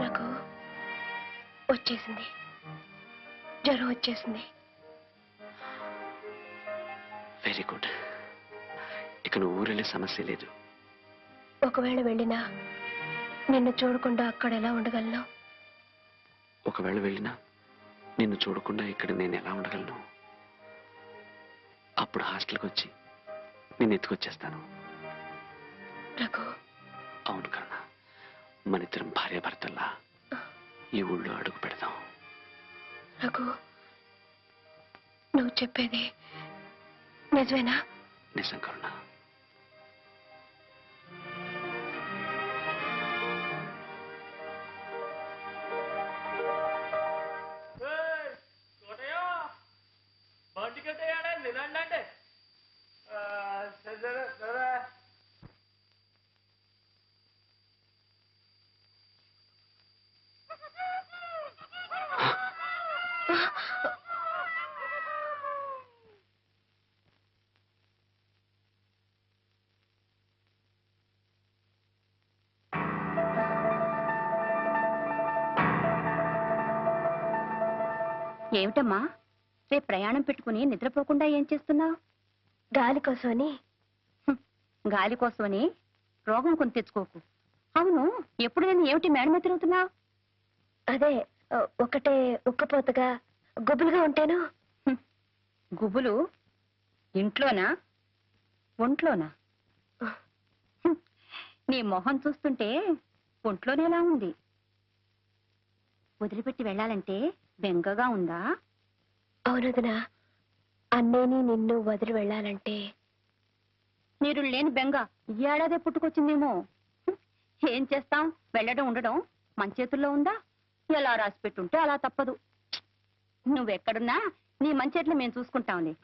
రఘు, వచ్చేసింది, జ్వరం వచ్చేసింది.
Very good. ఇక నువ్వు ఊరెళ్ళే సమస్య లేదు.
ఒకవేళ వెళ్ళినా నిన్ను చూడకుండా అక్కడ ఎలా ఉండగలను?
ఒకవేళ వెళ్ళినా నిన్ను చూడకుండా ఇక్కడ నేను ఎలా ఉండగలను? అప్పుడు హాస్టల్కి వచ్చి నేను ఎత్తుకొచ్చేస్తాను.
రఘు.
అవును కన్నా, మన ఇద్దరం భార్యాభర్తల్లా ఈ ఊళ్ళో అడుగు పెడదాం.
రఘు, నువ్వు చెప్పేది నిజమేనా?
నిజం కరుణ.
ఏమిటమ్మా, రేపు ప్రయాణం పెట్టుకుని నిద్రపోకుండా ఏం చేస్తున్నావు?
గాలి కోసమని.
గాలి కోసమని రోగం కొని తెచ్చుకోకు. అవును, ఎప్పుడు నేను ఏమిటి మేడ మీద తిరుగుతున్నావు?
అదే, ఒకటే ఉక్కపోతగా గుబులుగా ఉంటేను.
గుబులు ఇంట్లోనా ఒంట్లోనా? నీ మొహం చూస్తుంటే ఒంట్లోనేలా ఉంది. వదిలిపెట్టి వెళ్ళాలంటే బెంగగా ఉందా?
అవునదనా, అన్నేని నిన్ను వదిలి వెళ్ళాలంటే.
నీరు లేని బెంగ ఈ ఏడాదే పుట్టుకొచ్చిందేమో. ఏం చేస్తాం, వెళ్ళడం ఉండడం మన చేతుల్లో ఉందా? ఎలా రాసి పెట్టుంటే అలా తప్పదు. నువ్వెక్కడున్నా నీ మంచేట్లు మేము చూసుకుంటాంలే.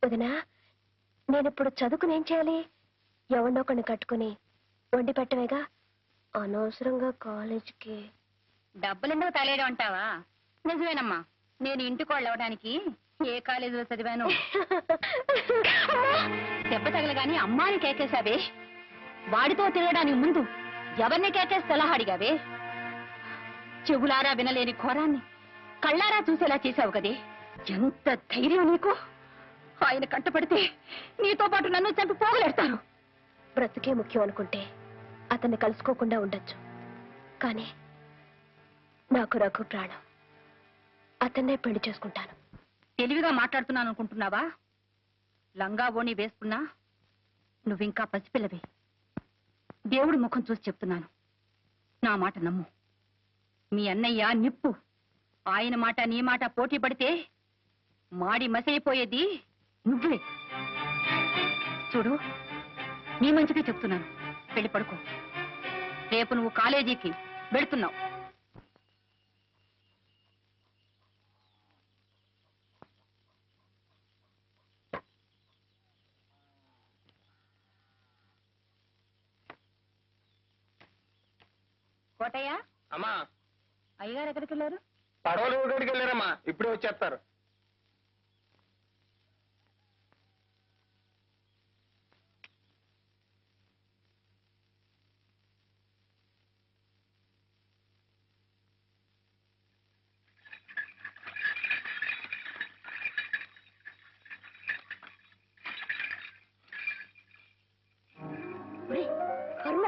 వదినా, నేనిప్పుడు చదువుకుని ఏం చేయాలి? ఎవరినొకరిని కట్టుకుని వండి పెట్టవేగా. అనవసరంగా కాలేజీకి
డబ్బులెందుకు తలేయడం అంటావా? నిజమేనమ్మా, నేను ఇంటికి వాళ్ళు అవడానికి ఏ కాలేజీలో చదివాను? దెబ్బ తగలగాని అమ్మాని కేకేశావే. వాడితో తిరగడానికి ముందు ఎవరిని కేకేసి సలహా అడిగావే? చెవులారా వినలేని ఘోరాన్ని కళ్ళారా చూసేలా చేశావు కదే. ఎంత ధైర్యం నీకు! ఆయన కంటపడితే నీతో పాటు నన్ను చంపి పోగలెడతారు.
బ్రతుకే ముఖ్యం అనుకుంటే అతన్ని కలుసుకోకుండా ఉండొచ్చు, కానీ నాకు రఘు ప్రాణం. అతన్నే పెళ్లి చేసుకుంటాను.
తెలివిగా మాట్లాడుతున్నాను అనుకుంటున్నావా? లంగా ఓణి వేసుకున్నా నువ్వింకా పసిపిల్లవే. దేవుడి ముఖం చూసి చెప్తున్నాను, నా మాట నమ్ము. మీ అన్నయ్య నిప్పు. ఆయన మాట నీ మాట పోటీ పడితే మాడి మసైపోయేది నువ్వే. చూడు, నీ మంచిదే చెప్తున్నాను, పెళ్లి పడుకో. రేపు నువ్వు కాలేజీకి వెళుతున్నావు. కోటయ్య,
అమ్మా,
అయ్యగారు ఎక్కడికి వెళ్ళారు?
పడవలు ఊరికి వెళ్ళారమ్మా, ఇప్పుడే వచ్చేస్తారు.
కరుణ,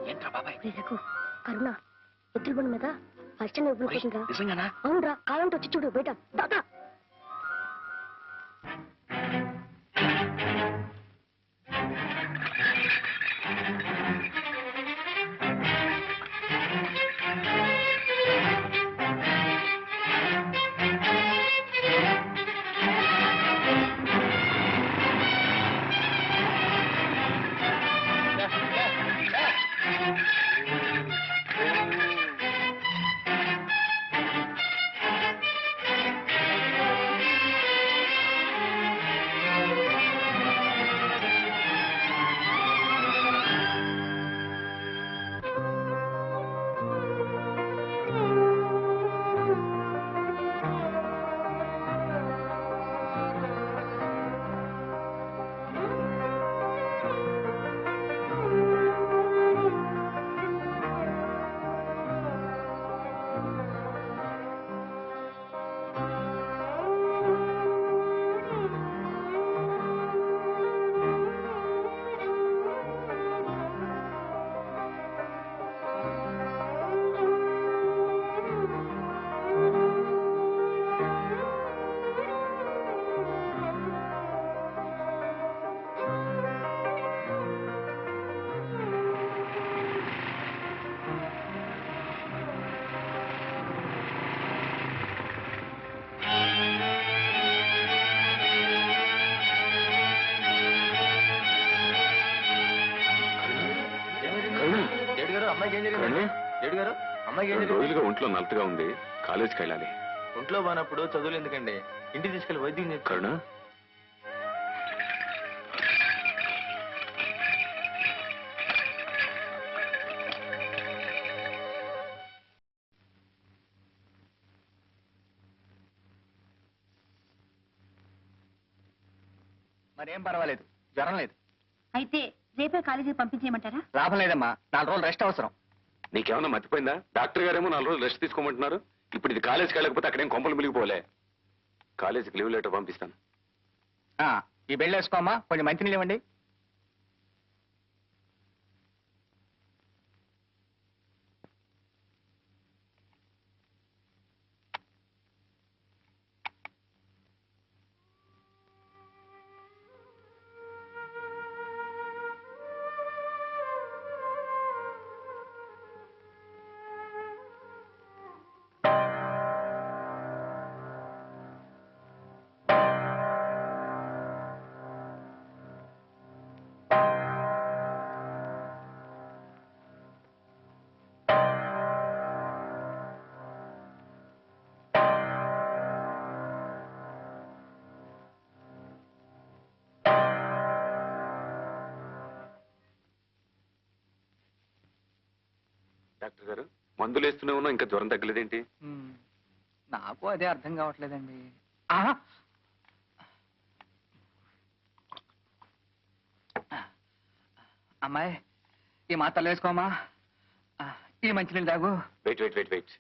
ఏంట్రా బాబాయ్?
రఘు, కరుణ ఎత్తుల బండి మీద అర్చన ఇవ్వకుండా.
నిజంగానా?
అవునరా, కాలంతో వచ్చి చూడు బయట. దాదా
రోజులుగా ఒంట్లో నలతగా ఉంది, కాలేజీకి వెళ్ళాలి.
ఒంట్లో బానప్పుడు చదువులు ఎందుకండి, ఇంటికి తీసుకెళ్లి వైద్యం
కరుణ,
మరేం పర్వాలేదు, జ్వరం లేదు.
అయితే రేపే కాలేజీకి పంపించేయమంటారా?
లాభం లేదమ్మా, 4 రోజులు రెస్ట్ అవసరం.
నీకేమన్నా మర్చిపోయిందా? డాక్టర్ గారేమో 4 రోజులు రెస్ట్ తీసుకోమంటున్నారు. ఇప్పుడు ఇది కాలేజీకి వెళ్ళకపోతే అక్కడేం కొంపలు మిలిగిపోలే. కాలేజీకి లీవ్ లెటర్ పంపిస్తాను.
ఈ బెల్ట్ వేసుకోమ్మా, కొంచెం మంచినీళ్ళు ఇవ్వండి.
డాక్టర్ గారు మందులు వేస్తూనే ఉన్నా ఇంకా జ్వరం తగ్గలేదేంటి?
నాకు అదే అర్థం కావట్లేదండి. అమ్మాయి ఈ మాత్రలు వేసుకోమా, ఈ మంచినీళ్ళు తాగు.
Wait wait wait wait.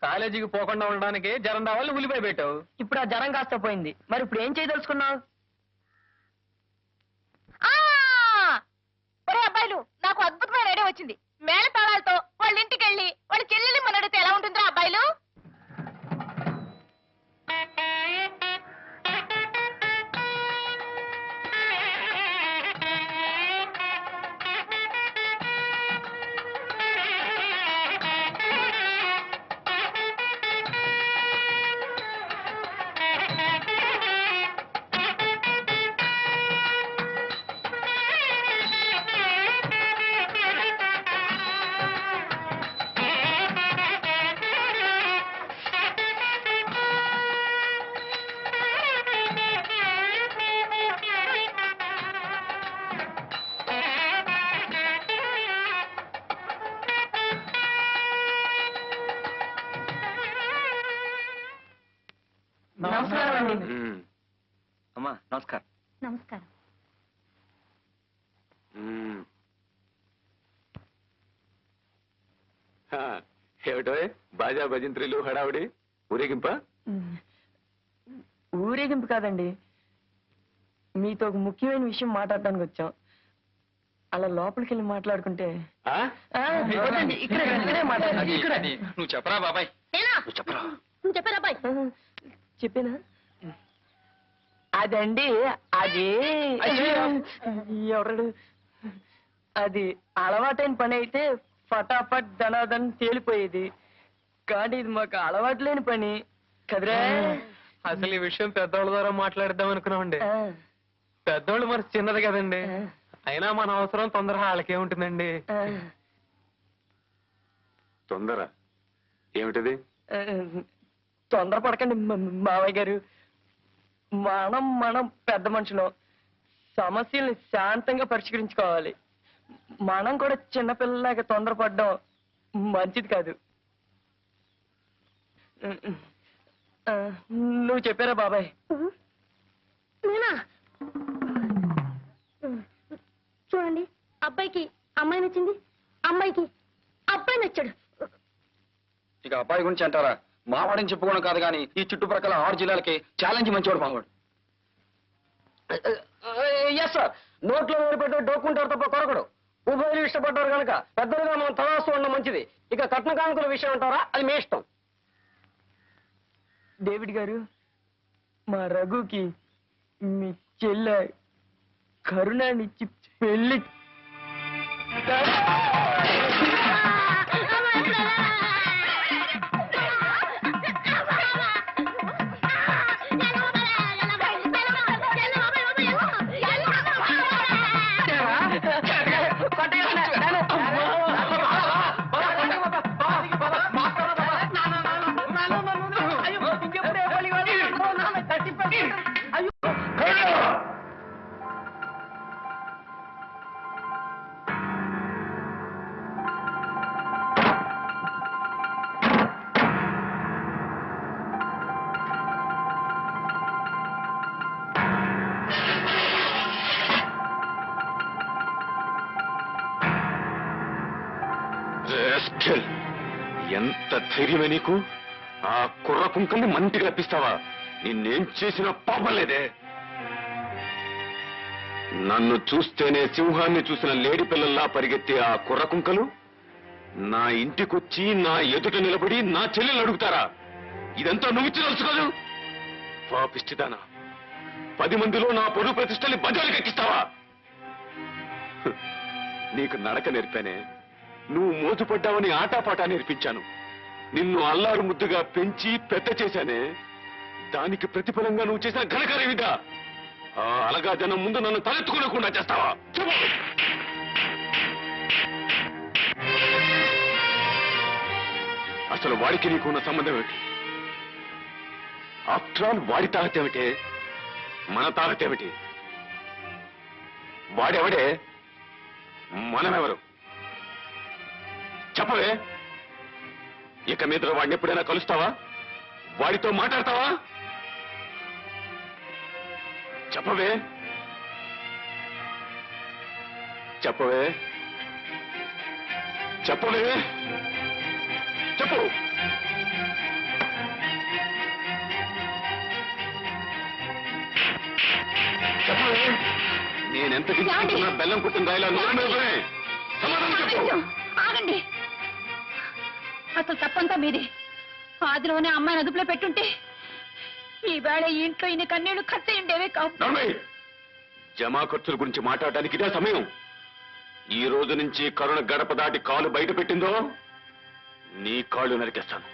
కాలేజీకి పోకుండా ఉండడానికి జ్వరం రావాలి ఉల్లిపాయ పెట్టావు.
ఇప్పుడు ఆ జ్వరం కాస్త పోయింది, మరి ఇప్పుడు ఏం చేయదలుచుకున్నావు?
ఒరే అబ్బాయిలు, నాకు అద్భుతమైన ఐడియా వచ్చింది. మేళ తాళాలతో వాళ్ళ ఇంటికి వెళ్ళి వాళ్ళ చెల్లెల్ని మన అడిగితే ఎలా ఉంటుందిరా అబ్బాయిలు?
నమస్కారం అండి.
అమ్మా నమస్కారం.
నమస్కారం.
ఏమిటో బాజా భజంత్రులు హడావుడి ఊరేగింప?
ఊరేగింపు కాదండి, మీతో ఒక ముఖ్యమైన విషయం మాట్లాడడానికి వచ్చాం. అలా లోపలికి వెళ్ళి మాట్లాడుకుంటే. వద్దండి, ఇక్కడే మాట్లాడాలి.
నువ్వు చెప్పరా బాబాయ్?
చెప్పరా?
నువ్వు చెప్పారా అబ్బాయి?
చెప్పేనా? అదండి, అది ఎవరు, అది అలవాటైన పని అయితే ఫటాఫట్ ధనాధన్ తేలిపోయేది. కానీ ఇది మాకు అలవాటు లేని పని కదరా.
అసలు ఈ విషయం పెద్దోళ్ళ ద్వారా మాట్లాడిద్దాం అనుకున్నామండి. పెద్దోళ్ళు మరి చిన్నది కదండి, అయినా మన అవసరం తొందర వాళ్ళకే ఉంటుందండి.
తొందర ఏమిటది?
తొందరపడకండి మావయ్య గారు. మనం పెద్ద మనుషులం, సమస్యల్ని శాంతంగా పరిష్కరించుకోవాలి. మనం కూడా చిన్నపిల్లలాగా తొందరపడడం మంచిది కాదు. నువ్వు చెప్పారా బాబాయ్?
చూడండి, అబ్బాయికి అమ్మాయి నచ్చింది, అమ్మాయికి అబ్బాయి నచ్చాడు.
ఇక అబ్బాయి గురించి అంటారా? మావాడని చెప్పుకోవడం కాదు కానీ ఈ చుట్టుప్రక్కల 6 జిల్లాలకి ఛాలెంజ్ మంచివాడు మావాడు. ఎస్ సార్, నోట్లో వేరు పెట్టు డోక్కుంటారు తప్ప కొరకడు. ఉభయలు ఇష్టపడ్డారు కనుక పెద్దలుగా మనం తలాస్తూ ఉండడం మంచిది. ఇక కట్న కానుకల విషయం అంటారా, అది మీ ఇష్టం.
డేవిడ్ గారు, మా రఘుకి మీ చెల్లె కరుణానిచ్చి పెళ్లి.
ఎంత ధైర్యమే నీకు? ఆ కుర్ర కుంకల్ని మంటిగా రప్పిస్తావా? నిన్నేం చేసినా పాపలేదే. నన్ను చూస్తేనే సింహాన్ని చూసిన లేడి పిల్లల్లా పరిగెత్తే ఆ కుర్ర కుంకలు నా ఇంటికొచ్చి నా ఎదుట నిలబడి నా చెల్లెలు అడుగుతారా? ఇదంతా నువ్వు తెలుసుకోదు. పాపిష్టిదానా, 10 మందిలో నా పొరుగు ప్రతిష్టల్ని బజారుకి ఎక్కిస్తావా? నీకు నడక నేర్పానే, నువ్వు మోజుపడ్డావని ఆటాపాటా నేర్పించాను. నిన్ను అల్లారు ముద్దుగా పెంచి పెద్ద చేశానే, దానికి ప్రతిఫలంగా నువ్వు చేసిన ఘనకార్యమిదా? ఆ అలగా జనం ముందు నన్ను తలెత్తుకోలేకుండా చేస్తావా? అసలు వాడికి నీకు ఉన్న సంబంధం ఏమిటి? ఆఫ్టర్ ఆల్ వాడి తాగత ఏమిటి, మన తాగత ఏమిటి? వాడెవడే, మనమెవరు? చెప్పవే. ఇక మీద వాడిని ఎప్పుడైనా కలుస్తావా? వాడితో మాట్లాడతావా? చెప్పవే, చెప్పవే, చెప్పవే, చెప్పు. చెప్పవే. నేనెంత గిచ్చుకున్నా బెల్లం కుట్టిన రాయిలా నోరుమే. సమాధానం చెప్పు.
ఆగండి. అసలు తప్పంతా మీదే. ఆదిలోనే అమ్మాయిని అదుపులో పెట్టుంటే ఈ వేళ ఈ ఇంట్లో ఇన్ని కన్నీళ్లు ఖర్చు ఉండేవే కావు.
జమా ఖర్చుల గురించి మాట్లాడడానికి ఇదే సమయం. ఈ రోజు నుంచి కరుణ గడప దాటి కాలు బయట పెట్టిందో నీ కాళ్ళు నరికేస్తాను.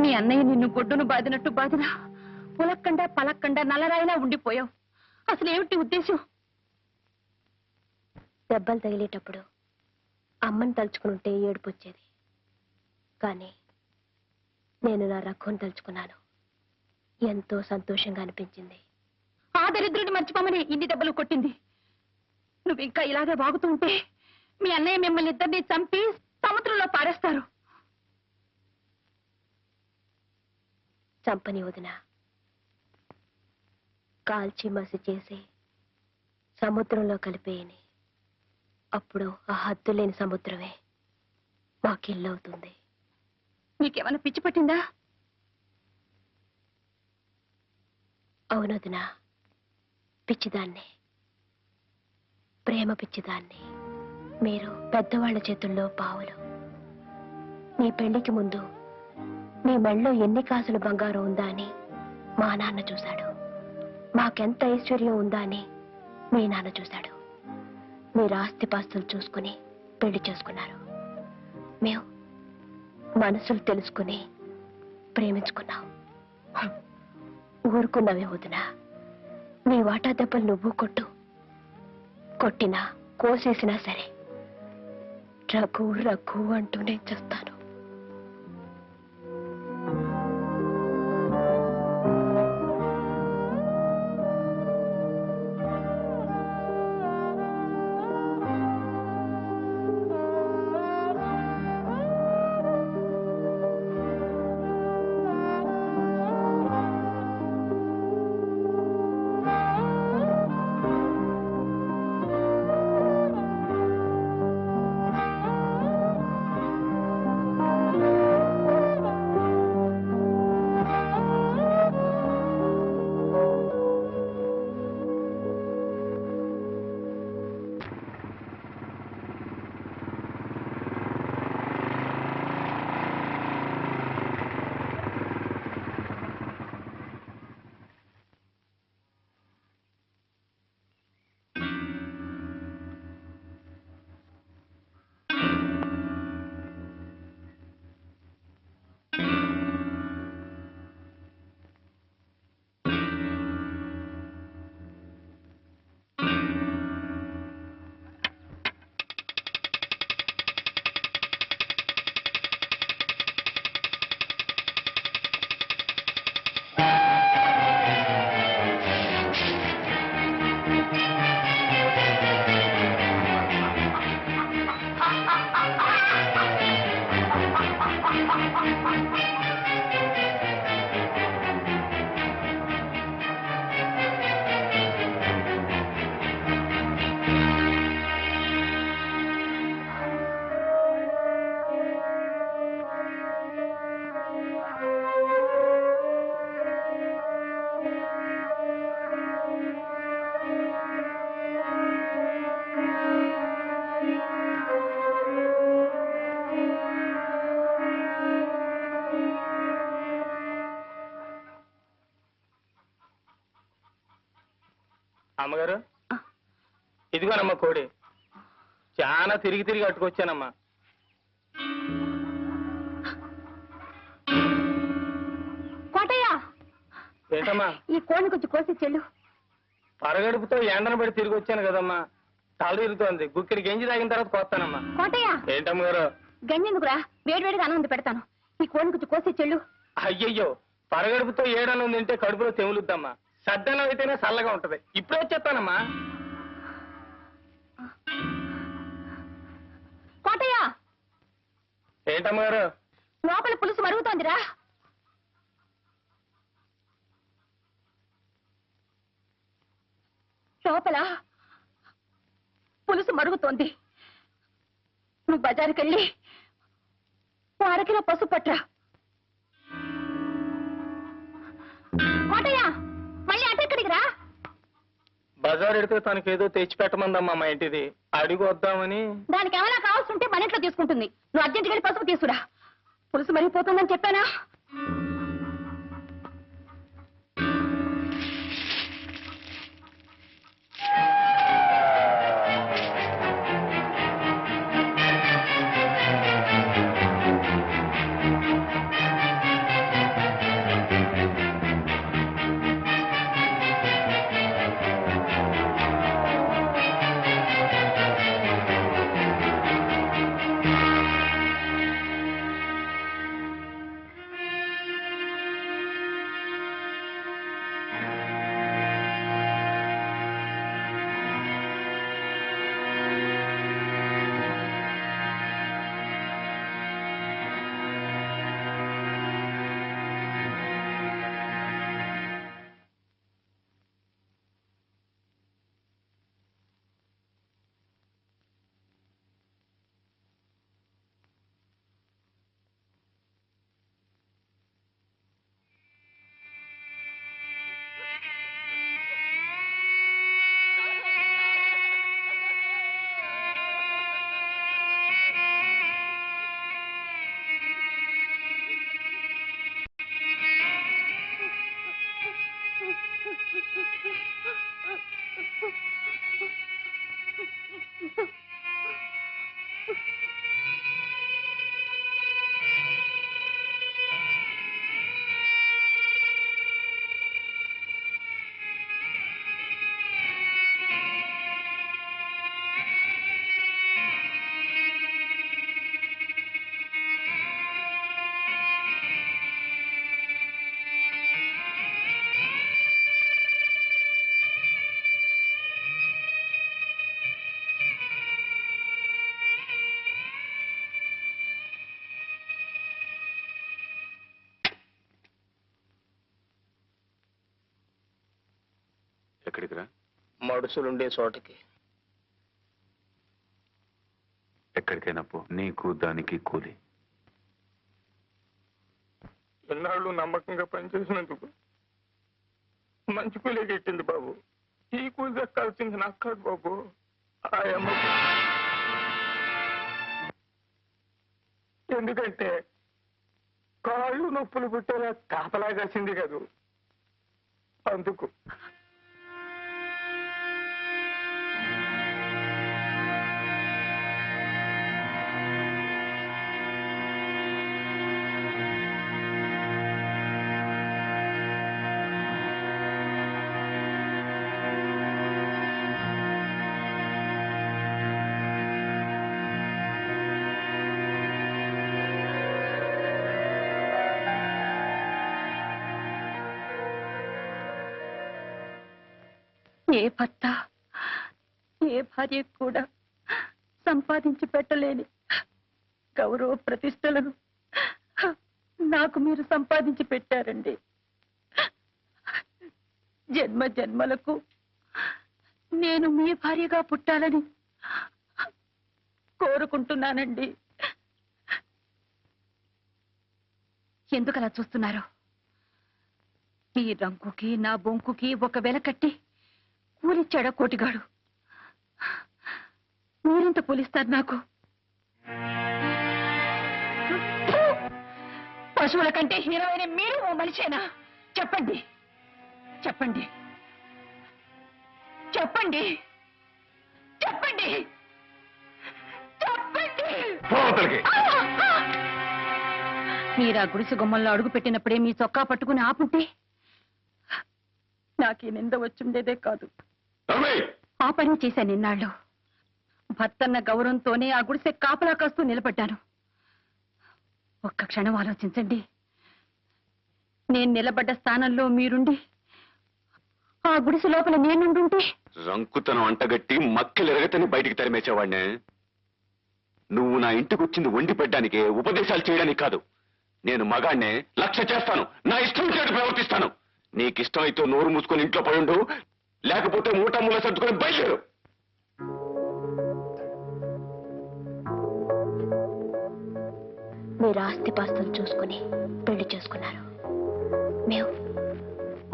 మీ అన్నయ్య నిన్ను గొడ్డును బాదినట్టు బాదినా పులక్కండా పలక్కండా నల్లరాయిలా ఉండిపోయావు. అసలు ఏమిటి ఉద్దేశం?
దెబ్బలు తగిలేటప్పుడు అమ్మని తలుచుకుంటే ఏడుపు వచ్చేది, కానీ నేను నా రఘుని తలుచుకున్నాను. ఎంతో సంతోషంగా అనిపించింది.
ఆ దరిద్రుడిని మర్చిపోమని ఇన్ని దెబ్బలు కొట్టింది. నువ్వు ఇంకా ఇలాగే వాగుతూ ఉంటే మీ అన్నయ్య మిమ్మల్ని ఇద్దరిని చంపి సముద్రంలో పారేస్తారు.
చంపని వదిన, కాల్చి మసి చేసి సముద్రంలో కలిపేయని. అప్పుడు ఆ హద్దు లేని సముద్రమే మాకిల్లవుతుంది.
నీకేమైనా పిచ్చి పట్టిందా?
అవునొదిన, పిచ్చిదాన్ని, ప్రేమ పిచ్చిదాన్ని. మీరు పెద్దవాళ్ల చేతుల్లో పావులు. నీ పెళ్లికి ముందు నీ మెళ్ళో ఎన్ని కాసులు బంగారం ఉందా అని మా నాన్న చూశాడు. మాకెంత ఐశ్వర్యం ఉందా అని మీ నాన్న చూశాడు. మీరు ఆస్తిపాస్తులు చూసుకుని పెళ్లి చేసుకున్నారు. మేము మనసులు తెలుసుకుని ప్రేమించుకున్నాం. ఊరుకున్నావే వదినా. నీ వాటా దెబ్బలు నువ్వు కొట్టు. కొట్టినా కోసేసినా సరే రఘు రఘు అంటూనే చేస్తాను.
అమ్మగారు, ఇదిగోనమ్మా కోడి. చాలా తిరిగి తిరిగి అట్టుకొచ్చానమ్మా.
కోటయ్య,
ఏంటమ్మా?
ఈ కోడిని కొంచెం కోసి చెల్లు.
పరగడుపుతో ఎండను పడి తిరిగి వచ్చాను కదమ్మా, తల తిరుగుతోంది. గుక్కిడి గంజి తాగిన తర్వాత కోస్తానమ్మా.
కోటయ్య,
ఏంటమ్మ గారు?
గంజెందుకురా, వేడివేడిగా అన్నం వండి పెడతాను. ఈ కోడిని కొంచెం కోసి చెల్లు.
అయ్యయ్యో, పరగడుపుతో ఏడన్నం తింటే కడుపులో తెములుద్దమ్మా. సద్దన్నం అయితేనే చల్లగా ఉంటది. ఇప్పుడే వచ్చేస్తానమ్మా.
కోటయ్య,
ఏంటమ్మ గారు?
లోపల పులుసు మరుగుతోందిరా. లోపల పులుసు మరుగుతోంది. నువ్వు బజారుకి వెళ్ళి అరకిలో పసుపు పట్రా. కోటయ్య, మళ్ళీ అటెక్కడికి రా.
బజార్ ఎడితే తనకేదో తెచ్చి పెట్టమందమ్మా మా ఇంటిది. అడిగి వద్దామని.
దానికి ఏమైనా కావాల్సి ఉంటే మన ఇంట్లో తీసుకుంటుంది. నువ్వు అర్జెంట్గా వెళ్ళి పసుపు తీసుకురా. పులుసు మరిగిపోతుందని చెప్పానా?
ఎక్కడికి రా?
మడుసులుండే చోటకి.
ఎక్కడికైనా పో, నీకు దానికి కూలి.
ఎన్నాళ్ళు నమ్మకంగా పనిచేసినందుకు మంచి కూలీ కెట్టింది బాబు. ఈ కూలి దక్కాల్సింది నాకు కాదు బాబు, ఆ అమ్మకు. ఎందుకంటే కాళ్ళు నొప్పులు పుట్టేలా కాపలా కాసింది కదూ, అందుకు.
ఏ భర్త ఏ భార్య కూడా సంపాదించి పెట్టలేని గౌరవ ప్రతిష్టలను నాకు మీరు సంపాదించి పెట్టారండి. జన్మ జన్మలకు నేను మీ భార్యగా పుట్టాలని కోరుకుంటున్నానండి. ఎందుకలా చూస్తున్నారు? ఈ రంగుకి నా బొంకుకి ఒక వెల కట్టి కూలిచ్చాడా కోటిగాడు? మీరెంత కూలిస్తారు నాకు? పశువుల కంటే హీరోయిన మీరు ఓ మనిషేనా? చెప్పండి చెప్పండి చెప్పండి.
పోతలకి
మీరు ఆ గుడిసె గుమ్మంలో అడుగు పెట్టినప్పుడే మీ చొక్కా పట్టుకుని ఆపుంటే నాకు ఈ నింద వచ్చుండేదే కాదు. ఆ పని చేశాను నిన్నాళ్ళు. భర్తన్న గౌరవంతోనే ఆ గుడిసె కాపలా కాస్తూ నిలబడ్డాను. ఒక్క క్షణం ఆలోచించండి. నేను నిలబడ్డ స్థానంలో మీరుండి ఆ గుడిసె లోపల నేనుండుంటే
రంకుతనం అంటగట్టి మక్కిలెరగతని బయటికి తరిమేసేవాడినే. నువ్వు నా ఇంటికి వచ్చింది వండి పెట్టడానికే, ఉపదేశాలు చేయడానికి కాదు. నేను మగాడినే, లక్ష్య చేస్తాను, నా ఇష్టం చేటు ప్రవర్తిస్తాను. నీకిష్టం అయితే నోరు మూసుకొని ఇంట్లో పడుండు, లేకపోతే మూట మూల సర్దుకొని బయలుదేరు.
మీరు ఆస్తిపాస్తులు చూసుకుని పెళ్లి చేసుకున్నారు. మేము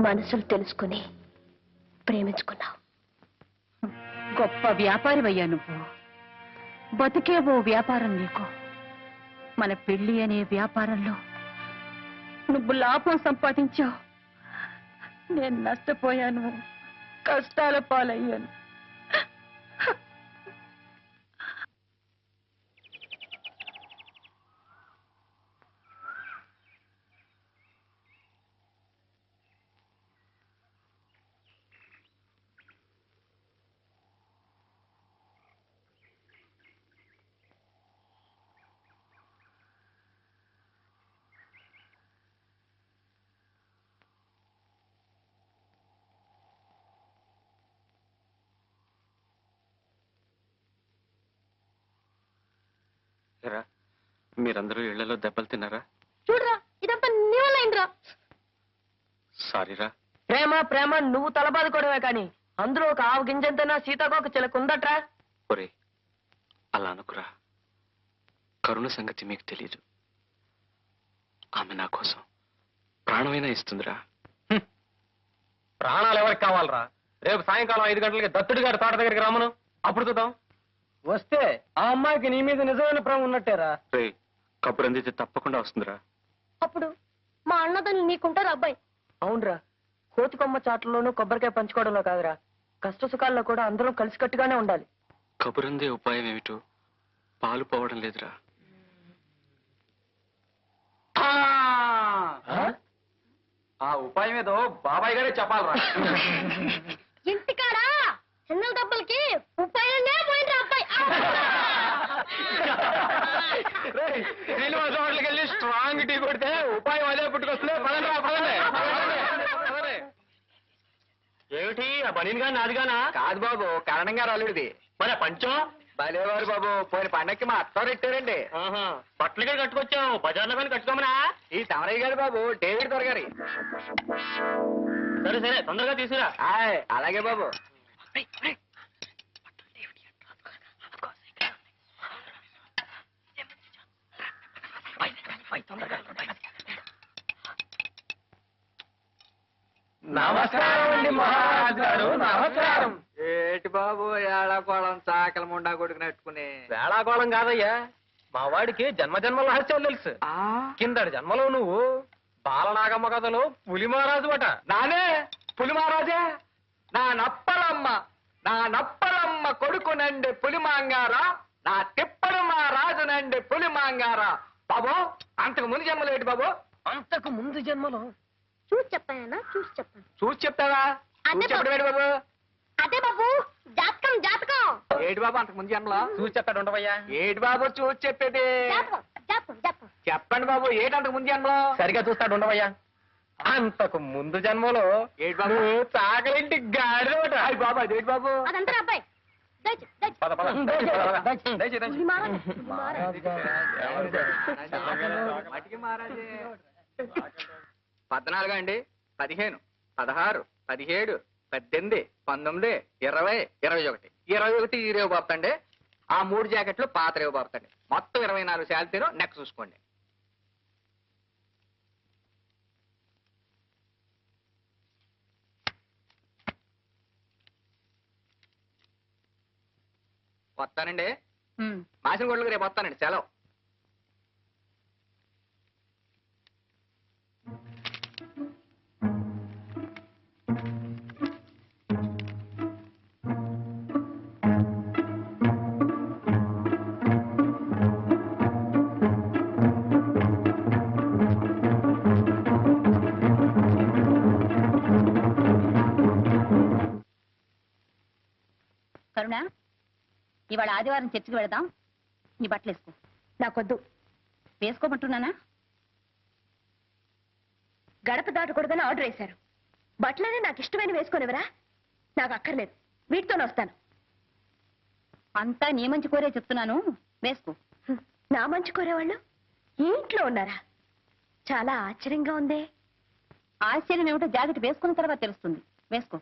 మనసులు తెలుసుకుని ప్రేమించుకున్నాం.
గొప్ప వ్యాపారివయ్యా నువ్వు. బతికే ఓ వ్యాపారం నీకు. మన పెళ్లి అనే వ్యాపారంలో నువ్వు లాభం సంపాదించావు. నేను నష్టపోయాను, కష్టాల పాలయ్యాను.
మీరందరూ ఇళ్లలో దెబ్బలు తిన్నారా?
చూడరా, ఇదంతా నీ వల్ల అయిందిరా.
సారీరా.
ప్రేమ ప్రేమ నువ్వు తలబాదుకోవడమే కానీ అందులో ఒక ఆవు గింజంతైనా సీతాకోక చిలకుందట్రా.
ఒరే, అలా అనుకురా. కరుణ సంగతి మీకు తెలీదు. ఆమె నా కోసం ప్రాణమైనా ఇస్తుందిరా.
ప్రాణాలు ఎవరికి కావాలరా? రేపు సాయంకాలం 5 గంటలకి దత్తుడి గారి తోట దగ్గరికి రమ్మను, అప్పుడు చూద్దాం. వస్తే ఆ అమ్మాయికి నీ మీద నిజమైన ప్రేమ ఉన్నట్టేరా.
రే, కబురు అందితే తప్పకుండా వస్తుందిరా.
అప్పుడు మా అన్నదని నీకుంటారు అబ్బాయి.
అవునరా, కోతి కొమ్మ చాట్లలోనూ కొబ్బరికాయ పంచుకోవడంలో కాదురా, కష్ట సుఖాల్లో కూడా అందరం కలిసికట్టుగానే ఉండాలి.
కబురందే ఉపాయం ఏమిటో పాలు పోవడం లేదురా.
ఆ ఉపాయం ఏదో బాబాయ్ గారే చెప్పాలరా.
ఇంటికాడా చిన్న దెబ్బలకి ఉపాయనే పోయిండ్రా అబ్బాయి.
శ్రీనివాస హోటల్కి వెళ్ళి స్ట్రాంగ్ టీ కొడితే ఉపాయం అదే పుట్టుకొస్తుంది. పదండి రా, పదండి. ఏమిటి ఆ బనీన్గా నాదిగానా? కాదు బాబు, కరణం గారు అల్లుడిది. మరి పంచం భలేవారు బాబు, పోయిన పండక్కి మా అత్తారు పెట్టారండి. బట్టలు కూడా కట్టుకొచ్చాం, బజార్లో కానీ కట్టుకోమనా? ఈ తమరయ్య గారు బాబు, డేవిడ్ దొరగారి. సరే సరే, తొందరగా తీసుకురా. అలాగే బాబు. నమస్కారం అండి మహారాజు గారు, నమస్కారం. ఏటి బాబు ఏళాకోళం చాకల ముండా కొడుకు నెట్టుకుని? వేళాకోళం కాదయ్యా, మా వాడికి జన్మజన్మల రహస్యం తెలుసు. కిందటి జన్మలో నువ్వు బాలనాగమ్మ కథలో పులి మహారాజు అట. నానే పులి మహారాజే? నా నప్పలమ్మ కొడుకునండి పులి మాంగారా, నా తిప్పడు మా రాజునండి పులి మాంగారా. బాబు, అంతకు ముందు జన్మలో ఏంటి బాబు? అంతకు ముందు జన్మలో
చూసి చెప్పానా? చూసి చెప్పాను.
చూసి చెప్తావా? చూసి చెప్పడం ఏంటి బాబు?
అదే బాబు, జాతకం జాతకం.
ఏడు బాబు అంతకు ముందు జన్మలో చూసి చెప్పాడు ఉండవయ్యా. ఏడు బాబు చూసి చెప్పేది?
జాతకం జాతకం జాతకం.
చెప్పండి బాబు, ఏటి అంతకు ముందు జన్మలో? సరిగా చూస్తాడు ఉండవయ్యా. అంతకు ముందు జన్మలో ఏడు బాబు చాకలింటి గాడిదోట. అయ్యి బాబు, అదేటి బాబు?
అదంతా అబ్బాయి. దయచే దయచే.
పద పద,
పులి మహారాజు, పులి మహారాజు.
మటికి మహారాజే. 14 అండి, 15, 16, 17, 18, 19, 20, 21. 21 ఈ రేవు బాపుతండి. ఆ 3 జాకెట్లు పాత రేవు బాపుతండి. మొత్తం 24 శాలితీరు. నెక్ చూసుకోండి. వస్తానండి. మాసిన గొడ్లకు రేపు వస్తానండి. సెలవు.
కరుణ, ఇవాళ ఆదివారం చర్చికి వెళదాం. నీ బట్టలు వేసుకో.
నాకొద్దు.
వేసుకోమంటున్నానా?
గడప దాటకూడదని ఆర్డర్ వేశారు. బట్టలనే నాకు ఇష్టమైన వేసుకోనివరా? నాకు అక్కర్లేదు, వీటితోనే వస్తాను.
అంతా నీ మంచి కోరే చెప్తున్నాను, వేసుకో.
నా మంచి కోరేవాళ్ళు ఈ ఇంట్లో ఉన్నారా? చాలా ఆశ్చర్యంగా ఉందే.
ఆశ్చర్యం ఏమిటో జాకెట్ వేసుకున్న తర్వాత తెలుస్తుంది. వేసుకో.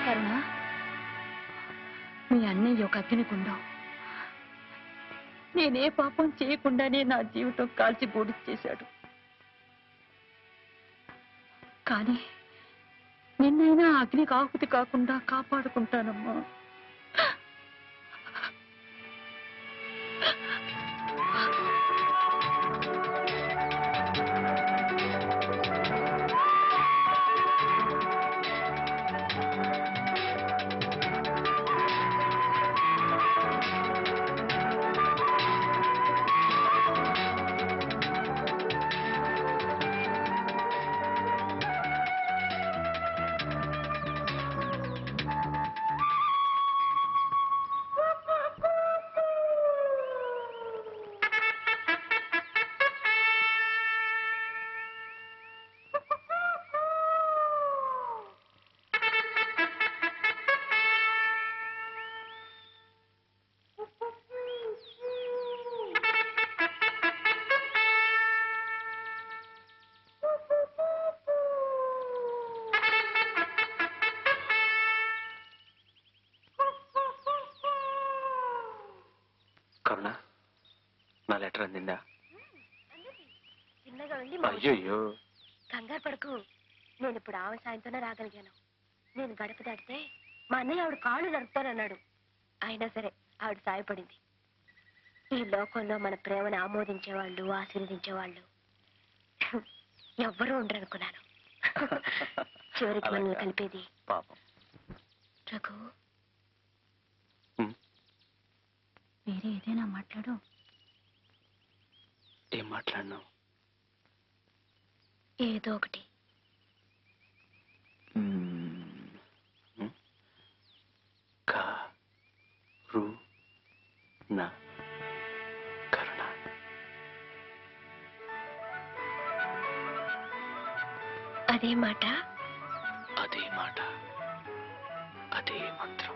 కరుణ, మీ అన్నయ్య ఒక అగ్నిగుండం. నేనే పాపం చేయకుండానే నా జీవితం కాల్చి బూడి చేశాడు. కానీ నిన్నైనా అగ్నికి ఆహుతి కాకుండా కాపాడుకుంటానమ్మా.
కరుణ, నా లెటర్ అందిందా?
చిన్నగా ఉండి
అయ్యయ్యో,
కంగారు పడకు. నేను ఇప్పుడు ఆమె సాయంతోనే రాగలిగాను. నేను గడప దాటితే మా అన్నయ్య ఆవిడ కాళ్ళు నరుపుతానన్నాడు. అయినా సరే ఆవిడ సాయపడింది. ఈ లోకంలో మన ప్రేమను ఆమోదించేవాళ్ళు, ఆశీర్వదించేవాళ్ళు ఎవ్వరూ ఉండరనుకున్నాను. చివరికి మనల్ని కలిపేది
పాపం.
రఘు,
ఉమ్,
వేరే ఏదైనా మాట్లాడు.
ఏం మాట్లాడినావు?
ఏదో ఒకటి.
కరుణ.
అదే మాట,
అదే మాట, అదే మంత్రం.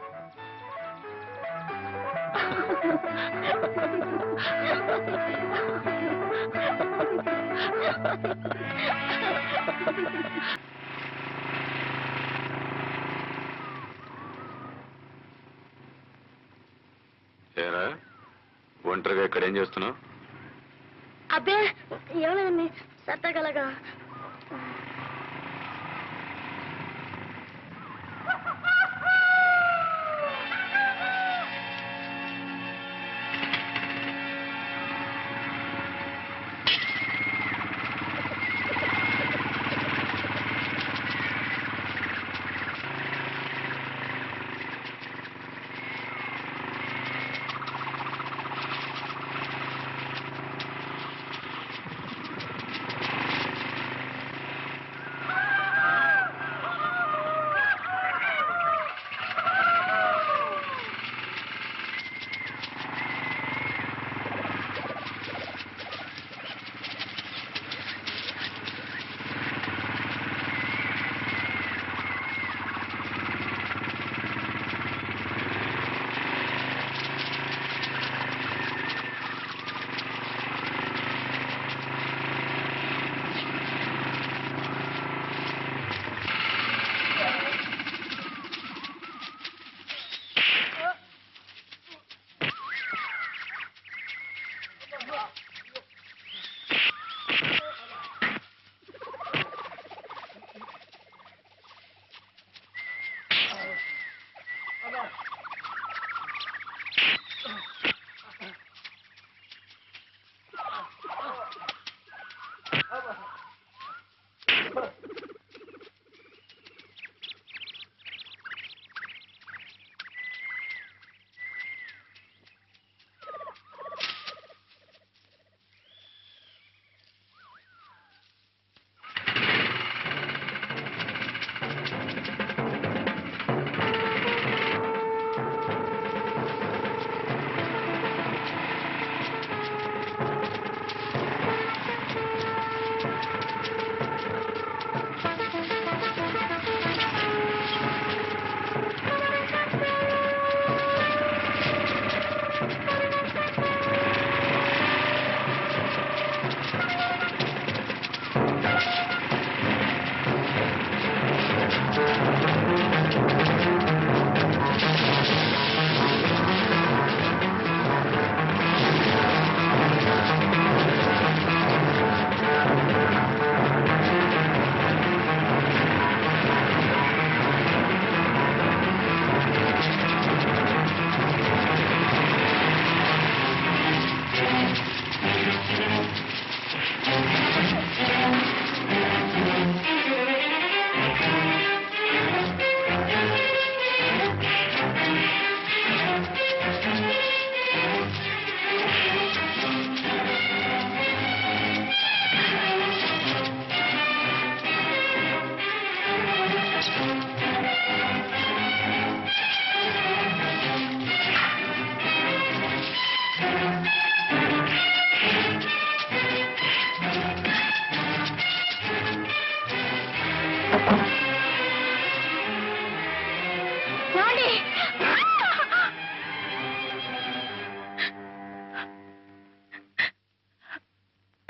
ఏరా, ఒంటరిగా ఇక్కడ ఏం చేస్తున్నావు?
అబ్బే ఏమైంది? సత్తగలగా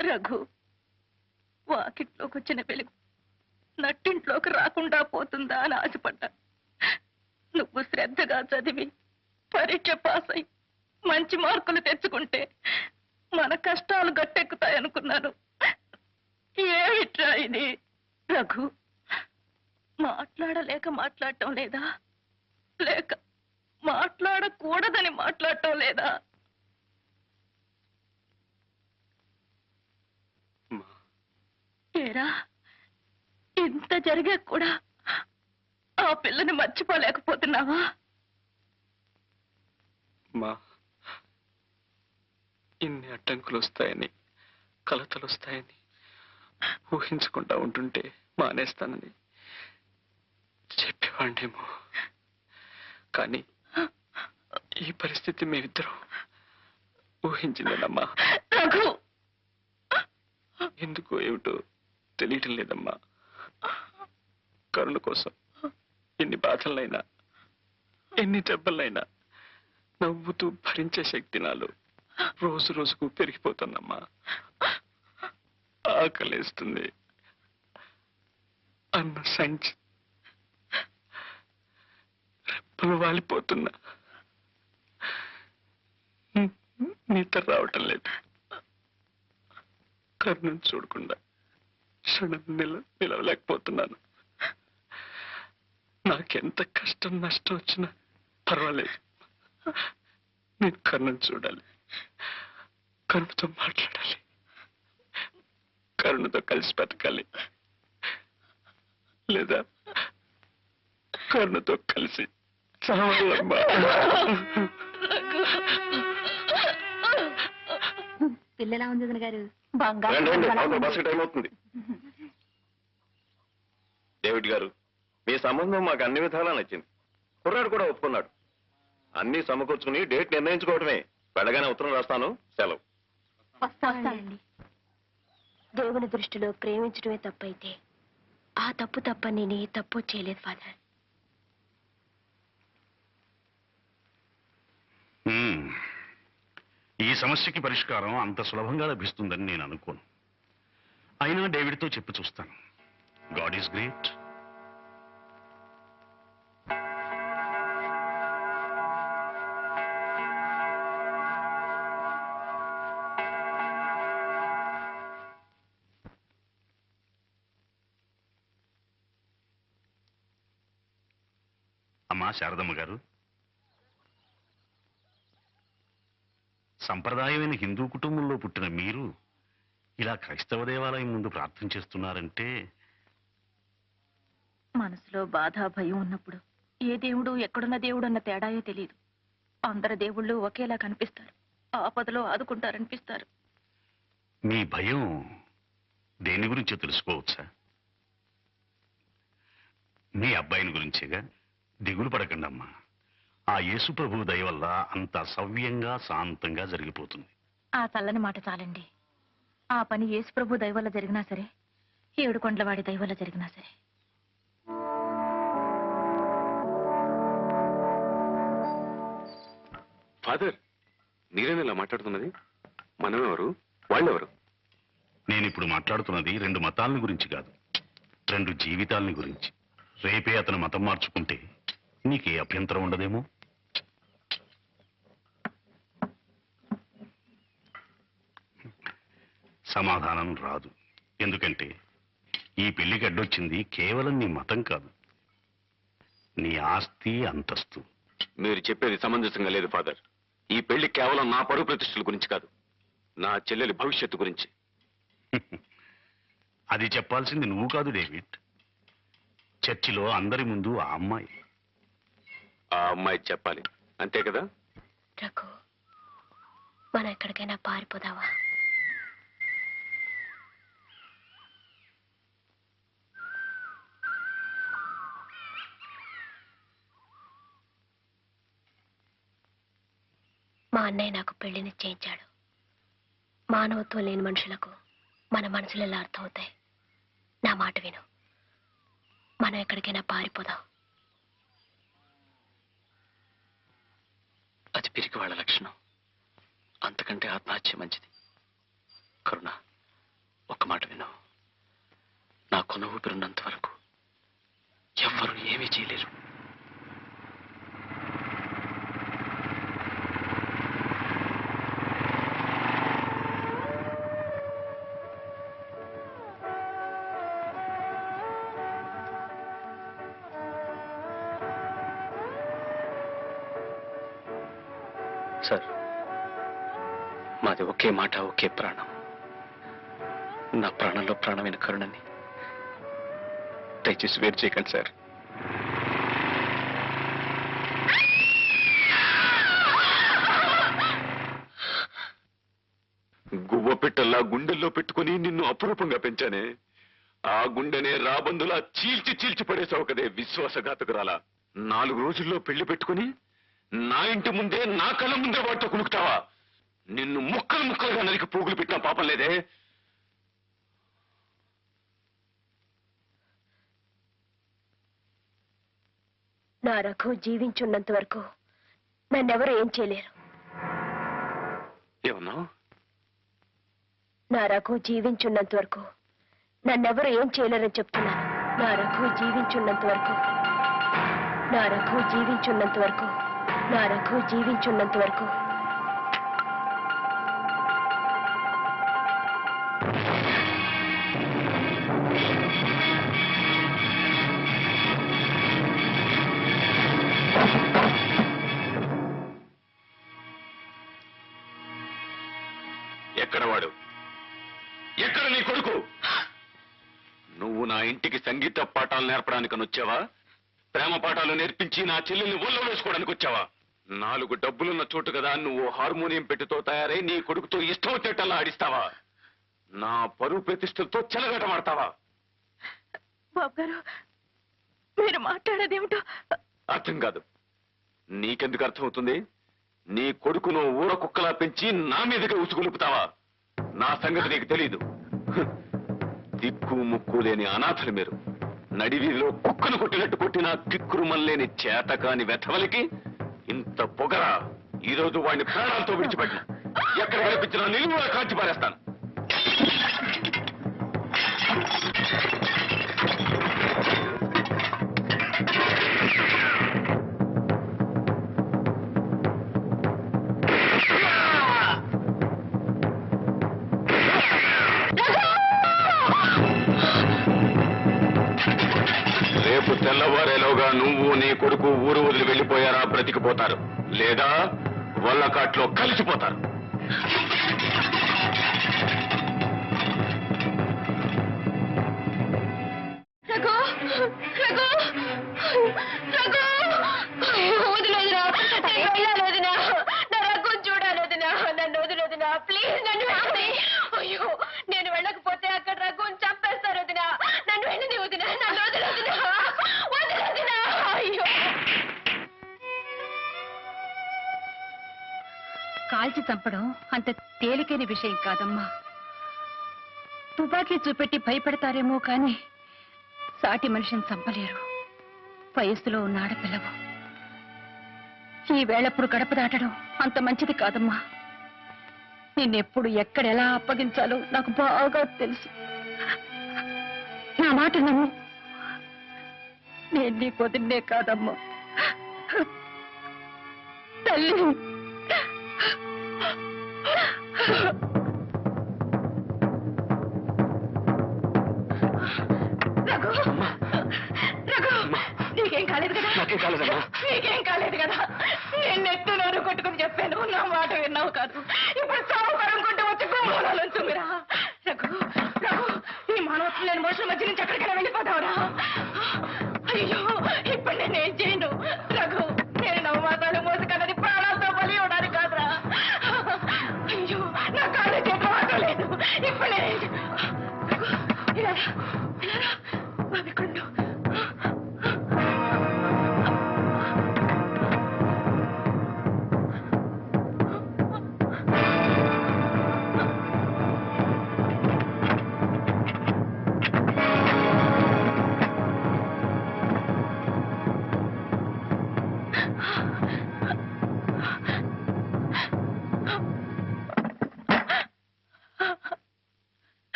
రఘు, వాకిట్లోకి వచ్చిన వెలుగు నట్టింట్లోకి రాకుండా పోతుందా అని ఆశపడ్డా. నువ్వు శ్రద్ధగా చదివి పరీక్ష పాస్ అయి మంచి మార్కులు తెచ్చుకుంటే మన కష్టాలు గట్టెక్కుతాయనుకున్నాను. ఏమిట్రా ఇది? రఘు, మాట్లాడలేక మాట్లాడటం లేదా, లేక మాట్లాడకూడదని మాట్లాడటం లేదా? ఏరా, ఇంత జరిగా కూడా ఆ పిల్లని మర్చిపోలేకపోతున్నావా?
మా ఇన్ని అడ్డంకులు వస్తాయని, కలతలు వస్తాయని ఊహించకుండా ఉంటుంటే మానేస్తానని చెప్పేవాడినేమో. కానీ ఈ పరిస్థితి మేమిద్దరం ఊహించిందేనమ్మా. ఎందుకో ఏమిటో తెలియటం లేదమ్మా. కరుణ కోసం ఎన్ని బాధలైనా, ఎన్ని దెబ్బలైనా నవ్వుతూ భరించే శక్తి నాలో రోజు రోజుకు పెరిగిపోతుందమ్మా. ఆకలేస్తుంది అన్న సంచి రెప్పలు వాలిపోతున్నా, నిద్ర రావటం లేదు. కరుణను చూడకుండా క్షణం నిలవలేకపోతున్నాను. నాకెంత కష్టం నష్టం వచ్చినా పర్వాలేదు, నేను కరుణను చూడాలి, కరుణతో మాట్లాడాలి, కరుణతో కలిసి బతకాలి, లేదా కరుణతో కలిసి చావాలమ్మా.
పిల్లలా ఉంది వదిన గారు?
బస్సు టైం అవుతుంది. డేవిడ్ గారు, మీ సంబంధం మాకు అన్ని విధాలా నచ్చింది. కుర్రాడు కూడా ఒప్పుకున్నాడు. అన్ని సమకూర్చుకుని డేట్ నిర్ణయించుకోవడమే. వెళ్ళగానే ఉత్తరం రాస్తాను. సెలవు.
వస్తానండి. దేవుని దృష్టిలో ప్రేమించడమే తప్పైతే ఆ తప్పు తప్ప నేను ఏ తప్పు చేయలేదు ఫాదర్.
ఈ సమస్యకి పరిష్కారం అంత సులభంగా లభిస్తుందని నేను అనుకోను. అయినా డేవిడ్తో చెప్పి చూస్తాను. God is great. అమ్మా శారదమ్మ గారు, సంప్రదాయమైన హిందూ కుటుంబంలో పుట్టిన మీరు ఇలా క్రైస్తవ దేవాలయం ముందు ప్రార్థన చేస్తున్నారంటే
మనసులో బాధ భయం ఉన్నప్పుడు ఏ దేవుడు ఎక్కడున్న దేవుడు అన్న తేడాయో తెలియదు. అందరు దేవుళ్ళు ఒకేలా కనిపిస్తారు. ఆపదలో ఆదుకుంటారనిపిస్తారు.
మీ భయం దేని గురించో తెలుసుకోవచ్చా? మీ అబ్బాయిని గురించేగా. దిగులు పడకండి అమ్మా. ఆ యేసు ప్రభువు దయ వల్ల అంత సవ్యంగా శాంతంగా జరిగిపోతుంది.
ఆ చల్లని మాట చాలండి. ఆ పని యేసుప్రభు దయ వల్ల జరిగినా సరే, ఏడుకొండలవాడి దయ వల్ల జరిగినా సరే.
ఫాదర్, మీరేనా ఇలా మాట్లాడుతున్నది? మనమెవరు, వాళ్ళెవరు?
నేనిప్పుడు మాట్లాడుతున్నది 2 మతాలని గురించి కాదు, 2 జీవితాలని గురించి. రేపే అతను మతం మార్చుకుంటే నీకే అభ్యంతరం ఉండదేమో. సమాధానం రాదు. ఎందుకంటే ఈ పెళ్లికి అడ్డొచ్చింది కేవలం నీ మతం కాదు, నీ ఆస్తి అంతస్తు.
మీరు చెప్పేది సమంజసంగా లేదు ఫాదర్. ఈ పెళ్లి కేవలం నా పరువు ప్రతిష్టల గురించి కాదు, నా చెల్లెలి భవిష్యత్తు గురించి.
అది చెప్పాల్సింది నువ్వు కాదు డేవిడ్. చర్చిలో అందరి ముందు ఆ అమ్మాయి
చెప్పాలి, అంతే కదా?
రఘు, మనం ఎక్కడికైనా పారిపోదావా? మా అన్నయ్య నాకు పెళ్లి నిశ్చయించాడు. మానవత్వం లేని మనుషులకు మన మనసులు ఎలా అర్థమవుతాయి? నా మాట విను, మనం ఎక్కడికైనా పారిపోదాం.
అది పిరికి వాళ్ళ లక్షణం. అంతకంటే ఆత్మహత్య మంచిది. కరుణ, ఒక్క మాట విను. నా కొన ఊపిరున్నంత వరకు ఎవ్వరూ ఏమీ చేయలేరు. సార్, మాది ఒకే మాట, ఒకే ప్రాణం. నా ప్రాణంలో ప్రాణమైన కరుణని దయచేసి వేరు చేయకండి సార్.
గువ్వ పెట్టల్లా గుండెల్లో పెట్టుకుని నిన్ను అపురూపంగా పెంచానే, ఆ గుండెనే రాబందులా చీల్చి చీల్చి పడేసావు కదే విశ్వాసఘాతకురాలా. 4 రోజుల్లో పెళ్లి పెట్టుకుని నా ఇంటి ముందే, నా కళ్ళ ముందే వాటితో కునుకుతావా? నిన్ను ముక్కలు ముక్కలుగా నరికి పోగులు పెట్టిన పాపం లేదే.
నా రఘు జీవించున్నంత వరకు నన్నెవరు ఏం చేయలేరు.
ఏమన్నావు?
నా రఘు జీవించున్నంత వరకు నన్నెవరు ఏం చేయలేరని చెప్తున్నాను. నా రఘు జీవించున్నంత వరకు, నా రఘు జీవించున్నంత వరకు, నా రఘు జీవించున్నంత వరకు.
ఎక్కడ వాడు? ఎక్కడ నీ కొడుకు? నువ్వు నా ఇంటికి సంగీత పాఠాలు నేర్పడానికి వచ్చావా? ప్రేమ పాఠాలు నేర్పించి నా చెల్లెల్ని ఒళ్ళో వేసుకోవడానికి వచ్చావా? 4 డబ్బులున్న చోటు కదా నువ్వు హార్మోనియం పెట్టితో తయారై నీ కొడుకుతో ఇష్టం వచ్చేటల్లా ఆడిస్తావా? నా పరువు ప్రతిష్టలతో చెలగటమాడతావా?
బాబు గారు, మీరు మాట్లాడేదేమిటో
అర్థం కాదు. నీకెందుకు అర్థమవుతుంది? నీ కొడుకును ఊర కుక్కలా పెంచి నా మీదకి ఉసుగులుపుతావా? నా సంగతి నీకు తెలీదు. దిక్కు ముక్కు లేని అనాథలు మీరు. నడివీధిలో కుక్కను కొట్టినట్టు కొట్టిన కిక్కురుమల్లేని చేతకాని వెధవలికి ఇంత పొగరా? ఈ రోజు వాడిని ప్రాణాలతో విడిచిపెట్టిన ఎక్కడ కనిపించినా నిలువుగా కాల్చి పారేస్తాను. రేపు తెల్లవారేలోగా నువ్వు నీ కొడుకు ఊరు వదిలి వెళ్ళిపోయారా బ్రతికిపోతారు, లేదా వల్లకాట్లో కలిసిపోతారు.
రఘు, రఘు, కాల్చి చంపడం అంత తేలికైన విషయం కాదమ్మా. తుపాకీ చూపెట్టి భయపెడతారేమో కానీ సాటి మనిషిని చంపలేరు. వయస్సులో ఉన్న ఆడపిల్లవు. ఈ వేళప్పుడు గడప దాటడం అంత మంచిది కాదమ్మా. నిన్నెప్పుడు ఎక్కడెలా అప్పగించాలో నాకు బాగా తెలుసు. నా మాట నమ్ము. నేను నీ కొద్దినే కాదమ్మా, తల్లి. నీకేం కాలేదు కదా? నీకేం కాలేదు కదా? నేను ఎత్తు నోరు కొట్టుకుని చెప్పాను, నా మాట విన్నావు కాదు. ఇప్పుడు చావు కడుక్కుంటూ వచ్చి గోమూలంచుమిరా. రఘు, రఘు, ఈ మానవత్వం లేని మనుషుల మధ్య నుంచి ఎక్కడికైనా వెళ్ళిపోతావురా? అయ్యో, ఇప్పుడు నేనేం చేయను రఘు. నేను నవమాసాలు మోసుకన్నది ప్రాణాలతో బలి ఇవ్వడానికి కాదురా. అయ్యో, నా కాళ్ళు చేతులు మాత్రం లేదు. ఇప్పుడు నేనేం బాబికుండు.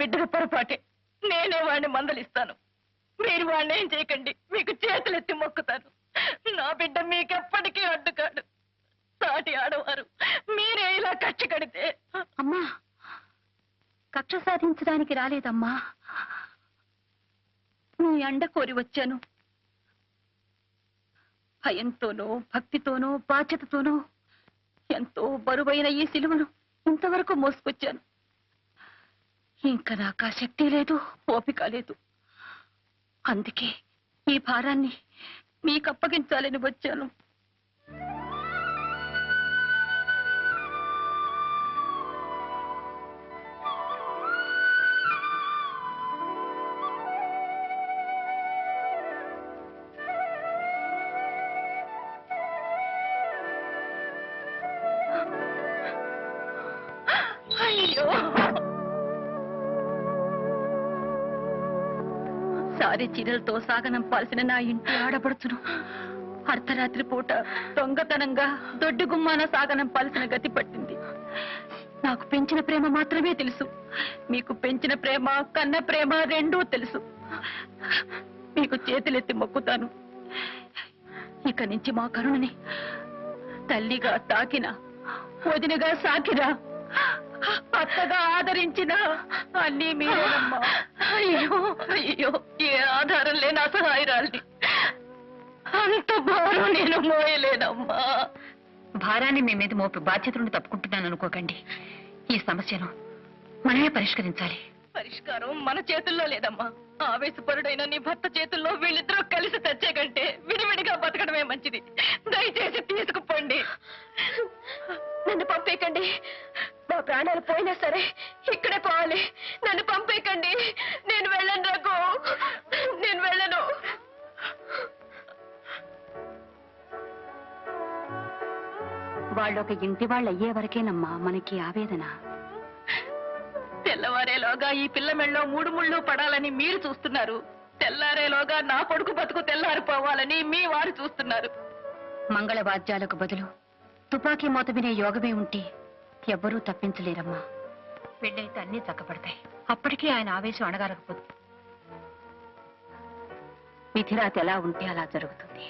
బిడ్డల పొరపాటే. నేనే వాడిని మందలిస్తాను. మీరు వాడిని ఏం చేయకండి. మీకు చేతులెత్తి మొక్కుతాను. నా బిడ్డ మీకెప్పటికీ అడ్డుకాడు. సాటి ఆడవారు మీరే ఇలా కక్ష కడితే. అమ్మా, కక్ష సాధించడానికి రాలేదమ్మా. నీ అండ కోరి వచ్చాను. భయంతోనో భక్తితోనో బాధ్యతతోనో ఎంతో బరువైన ఈ సిలువను ఇంతవరకు మోసుకొచ్చాను. ఇంకా నాకు ఆ శక్తి లేదు, ఓపిక లేదు. అందుకే ఈ భారాన్ని మీకు అప్పగించాలని వచ్చాను. అయ్యో, సారి చీరలతో సాగనంపాల్సిన నా ఇంటి ఆడపడుచును అర్ధరాత్రి పూట దొంగతనంగా దొడ్డి గుమ్మాన సాగనంపాల్సిన గతి పట్టింది. నాకు పెంచిన ప్రేమ మాత్రమే తెలుసు. మీకు పెంచిన ప్రేమ, కన్న ప్రేమ రెండూ తెలుసు. మీకు చేతులెత్తి మొక్కుతాను. ఇక నుంచి మా కరుణని తల్లిగా తాకిన, వదినగా సాకినా, అత్తగా ఆదరించిన అన్నీ మీరేనమ్మా. అయ్యో అయ్యో, ఏ ఆధారం లేని అసహాయరాల్ని. అంత భారం నేను మోయలేనమ్మా. భారాన్ని మీ మీద మోపి బాధ్యతలను తప్పుకుంటున్నాను అనుకోకండి. ఈ సమస్యను మనమే పరిష్కరించాలి. పరిష్కారం మన చేతుల్లో లేదమ్మా. ఆవేశపరుడైన నీ భర్త చేతుల్లో వీళ్ళిద్దరూ కలిసి తెచ్చే కంటే విడివిడిగా బతకడమే మంచిది. దయచేసి తీసుకుపోండి. నన్ను పంపేయకండి. మా ప్రాణాలు పోయినా సరే ఇక్కడే పోవాలి. నన్ను పంపేయకండి. నేను వెళ్ళను రఘు, నేను వెళ్ళను. వాళ్ళొక ఇంటి వాళ్ళు అయ్యే వరకేనమ్మా మనకి ఆవేదన. తెల్లవారేలోగా ఈ పిల్ల మెళ్ళలో 3 ముళ్ళు పడాలని మీరు చూస్తున్నారు. తెల్లారేలోగా నా కొడుకు బతుకు తెల్లారిపోవాలని మీ వారు చూస్తున్నారు. మంగళవాద్యాలకు బదులు తుపాకీ మోత వినే యోగమే ఉంటే ఎవ్వరూ తప్పించలేరమ్మా. పెళ్ళైతే అన్నీ చక్కపడతాయి. అప్పటికీ ఆయన ఆవేశం అణగారకపోదు. విధిరాత ఎలా ఉంటే అలా జరుగుతుంది.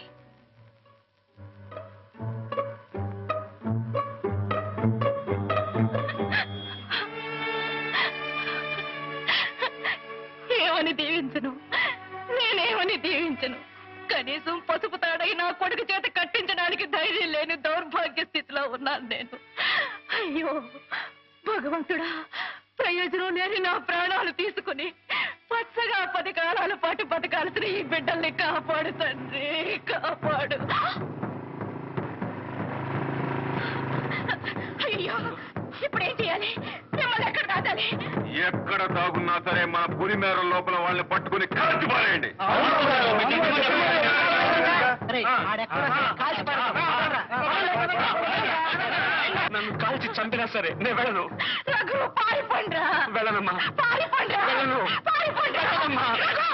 ఏమని దీవించను, నేనేమని దీవించను. కనీసం పసుపు తాడై నా కొడుకు చేత కట్టించడానికి ధైర్యం లేని దౌర్భాగ్య స్థితిలో ఉన్నాను నేను. అయ్యో భగవంతుడా, ప్రయోజనం లేని నా ప్రాణాలు తీసుకుని పచ్చగా 10 కాలాల పాటు బతకాల్సిన ఈ బిడ్డల్ని కాపాడు తండ్రి, కాపాడు. అయ్యో, ఇప్పుడేం చేయాలి? మిమ్మల్ని ఎక్కడ దాచాలి?
ఎక్కడ దాగున్నా సరే మన పులిమేర లోపల వాళ్ళని పట్టుకుని కాల్చి పారేయండి.
కాల్చి
చంపినా సరే నేను వెళ్ళను.
రఘు పారిపోండ్రా,
వెళ్ళనమ్మా.
పారిపోండ్రా,
వెళ్ళను.
పారిపోండ్రా.
వెళ్ళనమ్మా.
రఘు!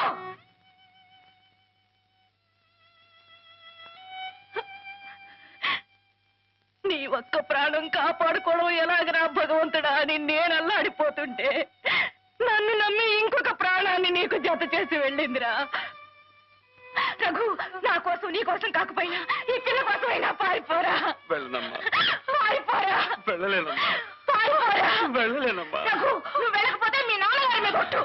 నీ ఒక్క ప్రాణం కాపాడుకోవడం ఎలాగరా భగవంతుడా అని నేను అల్లాడిపోతుంటే నన్ను నమ్మి ఇంకొక ప్రాణాన్ని నీకు జత చేసి వెళ్ళిందిరా. రఘు, నా కోసం నీ కోసం కాకపోయినా ఈ పిల్ల కోసమైనా పారిపోరా.
వెళ్ళనమ్మా.
పారిపోరా.
వెళ్ళలేనమ్మా.
పారిపోరా.
వెళ్ళలేనమ్మా.
రఘు, నువ్వు వెళ్ళకపోతే మీ నాన్నగారి మీద కొట్టు.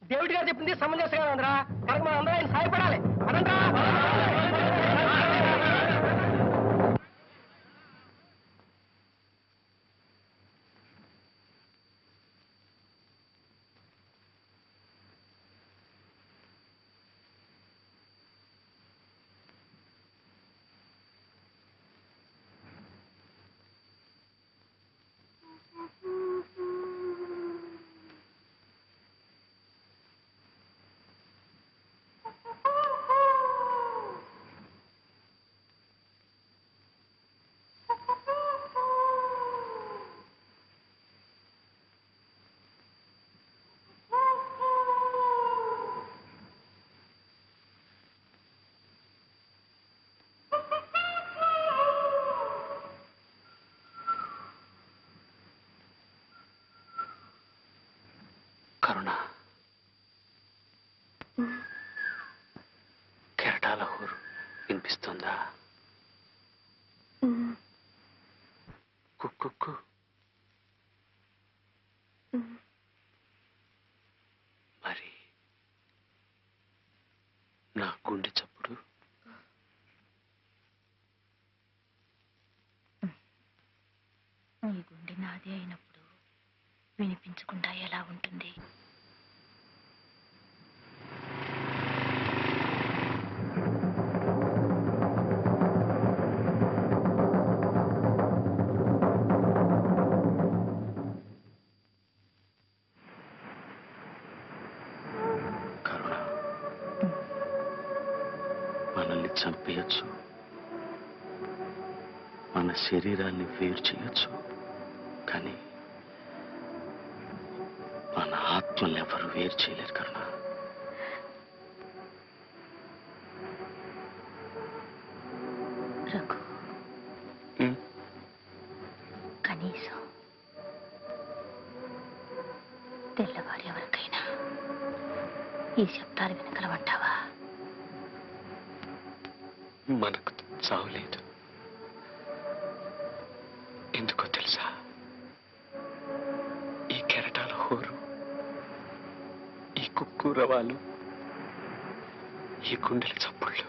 దేవుడి గారు చెప్పింది సమంజసంగా ఉందిరా. కనుక మనం అందరం ఆయన సాయపడాలి. పదండ్రా.
కరుణ, కెరటాల హోరు వినిపిస్తుందా? కుక్కు. మరి నా గుండె చప్పుడు?
నీ గుండె నాది అయినప్పుడు వినిపించకుండా ఎలా ఉంటుంది?
కరుణ, మనల్ని చంపేయచ్చు, మన శరీరాన్ని వేరు చేయొచ్చు, కానీ మన ఆత్మల్ని ఎవరు వేరు చేయలేరు కరుణ.
రఘు, కనీసం తెల్లవారి ఎవరికైనా ఈ శబ్దాలు వినగలవంటావా?
మనకు చావులేదు. ఎందుకో తెలుసా? ఈ కెరటాల హోరు, ఈ కుక్కూరవాలు, ఈ గుండెల చప్పుళ్ళు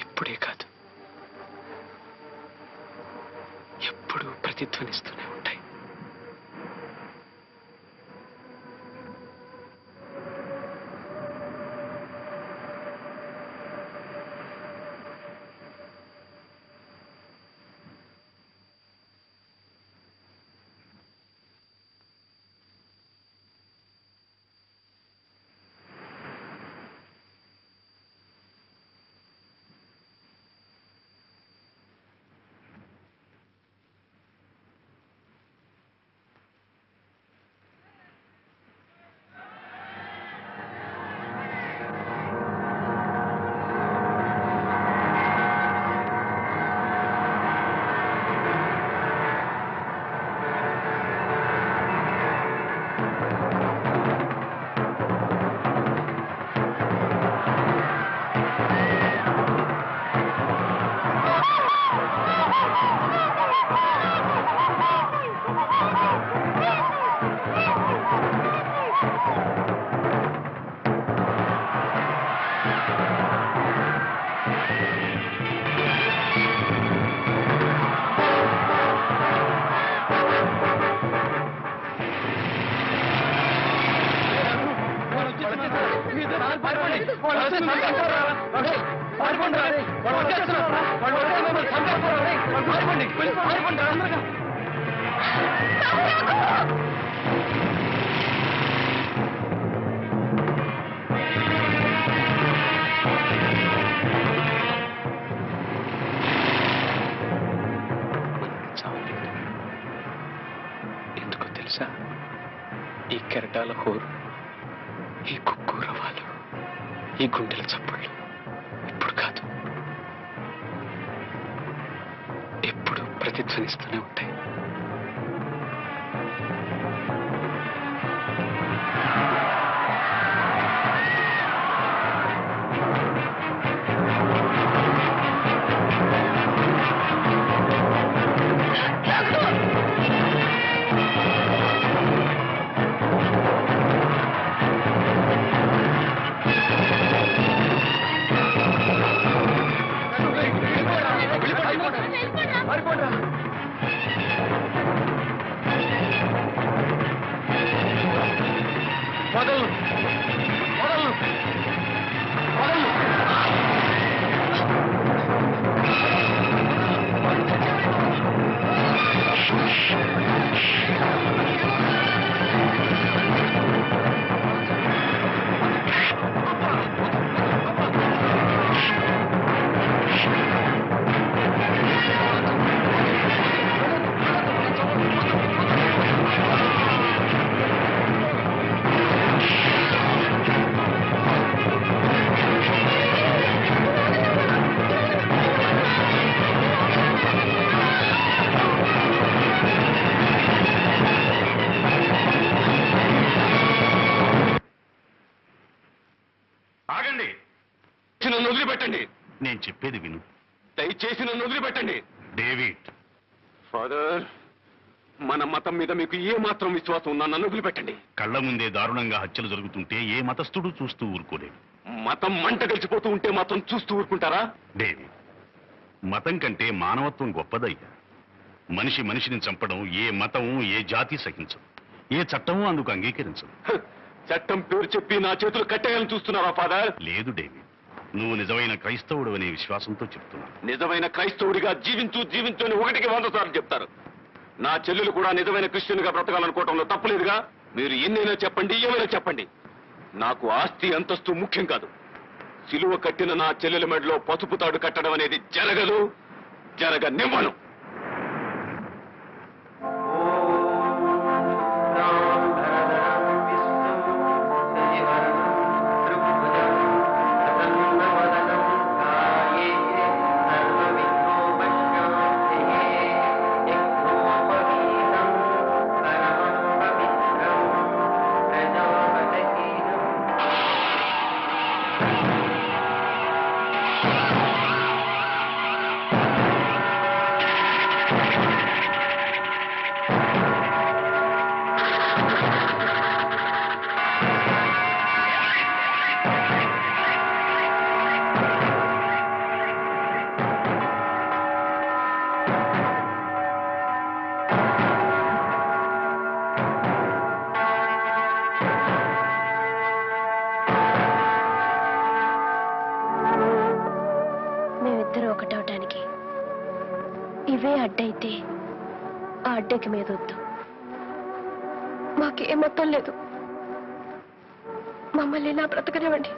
ఇప్పుడే కాదు, ఎప్పుడూ ప్రతిధ్వనిస్తూనే ఉంటాయి.
పారిపోండి అందరుగా.
చావలేదు. ఎందుకో తెలుసా? ఈ కెరటాల హోరు, ఈ కుక్కూర వాళ్ళు, ఈ గుండెల చప్పుళ్ళు ఇప్పుడు కాదు, ఎప్పుడు ప్రతిధ్వనిస్తూనే ఉంటాయి.
నన్ను వదిలిపెట్టండి.
నేను చెప్పేది విను.
దయచేసి నన్ను వదిలిపెట్టండి.
డేవిడ్,
ఫాదర్, మన మతం మీద మీకు ఏ మాత్రం విశ్వాసం ఉన్నా నన్ను వదిలిపెట్టండి.
కళ్ళ ముందే దారుణంగా హత్యలు జరుగుతుంటే ఏ మతస్థుడు చూస్తూ ఊరుకోలేడు.
మతం మంట కలిసిపోతూ ఉంటే మాత్రం చూస్తూ ఊరుకుంటారా?
డేవిడ్, మతం కంటే మానవత్వం గొప్పదయ్యా. మనిషి మనిషిని చంపడం ఏ మతం, ఏ జాతి సహించదు, ఏ చట్టమూ అందుకు అంగీకరించదు.
చట్టం పేరు చెప్పి నా చేతులు కట్టేయాలని చూస్తున్నావా ఫాదర్?
లేదు డేవిడ్, నువ్వు నిజమైన క్రైస్తవుడు అనే విశ్వాసంతో చెప్తున్నావు.
నిజమైన క్రైస్తవుడిగా జీవించు జీవించు అని 1కి 100 సార్లు చెప్తారు. నా చెల్లెలు కూడా నిజమైన క్రిస్టియన్ గా బ్రతకాలనుకోవటంలో తప్పులేదుగా. మీరు ఎన్నైనా చెప్పండి, ఏమైనా చెప్పండి, నాకు ఆస్తి అంతస్తు ముఖ్యం కాదు. సిలువ కట్టిన నా చెల్లెల మెడలో పసుపు తాడు కట్టడం అనేది జరగదు, జరగనివ్వను.
ఒకటవటానికి ఇవే అడ్డైతే ఆ అడ్డకి మీద వద్దు. మాకే మొత్తం లేదు, మమ్మల్ని ఇలా బ్రతకనివ్వండి.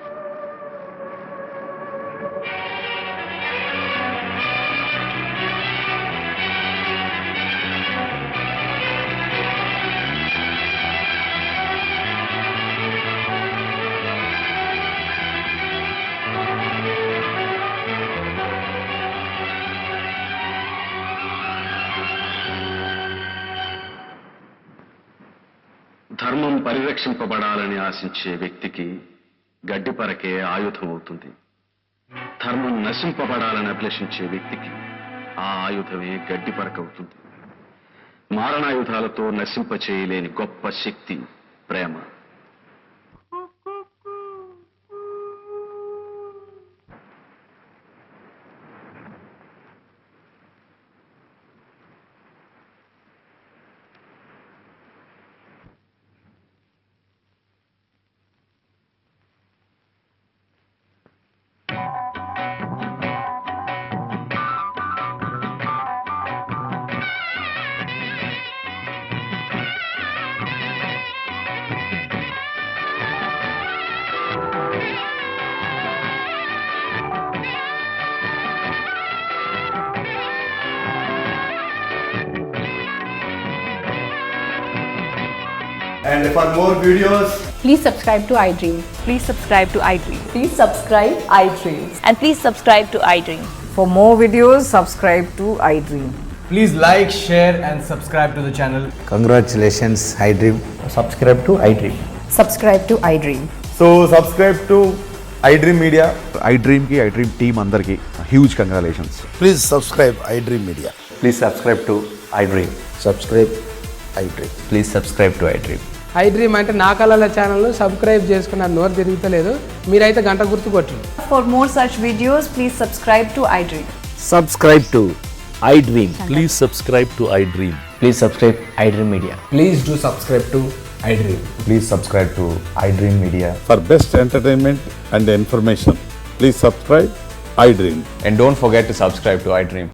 ధర్మం పరిరక్షింపబడాలని ఆశించే వ్యక్తికి గడ్డిపరకే ఆయుధం అవుతుంది. ధర్మం నశింపబడాలని అభిలషించే వ్యక్తికి ఆ ఆయుధమే గడ్డిపరకవుతుంది. మారణాయుధాలతో నశింపచేయలేని గొప్ప శక్తి ప్రేమ.
And for more videos,
Please subscribe to iDream.
Please subscribe to iDream.
Please subscribe iDream.
And please subscribe to iDream.
For more videos, subscribe to iDream.
please like, share and subscribe to the channel.
Congratulations, iDream.
Subscribe to iDream.
Subscribe to iDream.
So subscribe to iDream Media.
iDream ki iDream team andarki huge congratulations.
Please subscribe iDream Media.
Please subscribe to iDream. Subscribe iDream. Please subscribe to iDream.
iDream అంటే నా కళల channel subscribe చేసుకున్న నోరు తిరుగుతలేదు, మీరైతే గంట గుర్తు కొట్టండి.
For more such videos, please subscribe to iDream.
Subscribe to iDream. Please subscribe to iDream. Please subscribe iDream Media.
Please do subscribe to iDream.
Please subscribe to iDream Media.
For best entertainment and information, please subscribe iDream.
And don't forget to subscribe to iDream.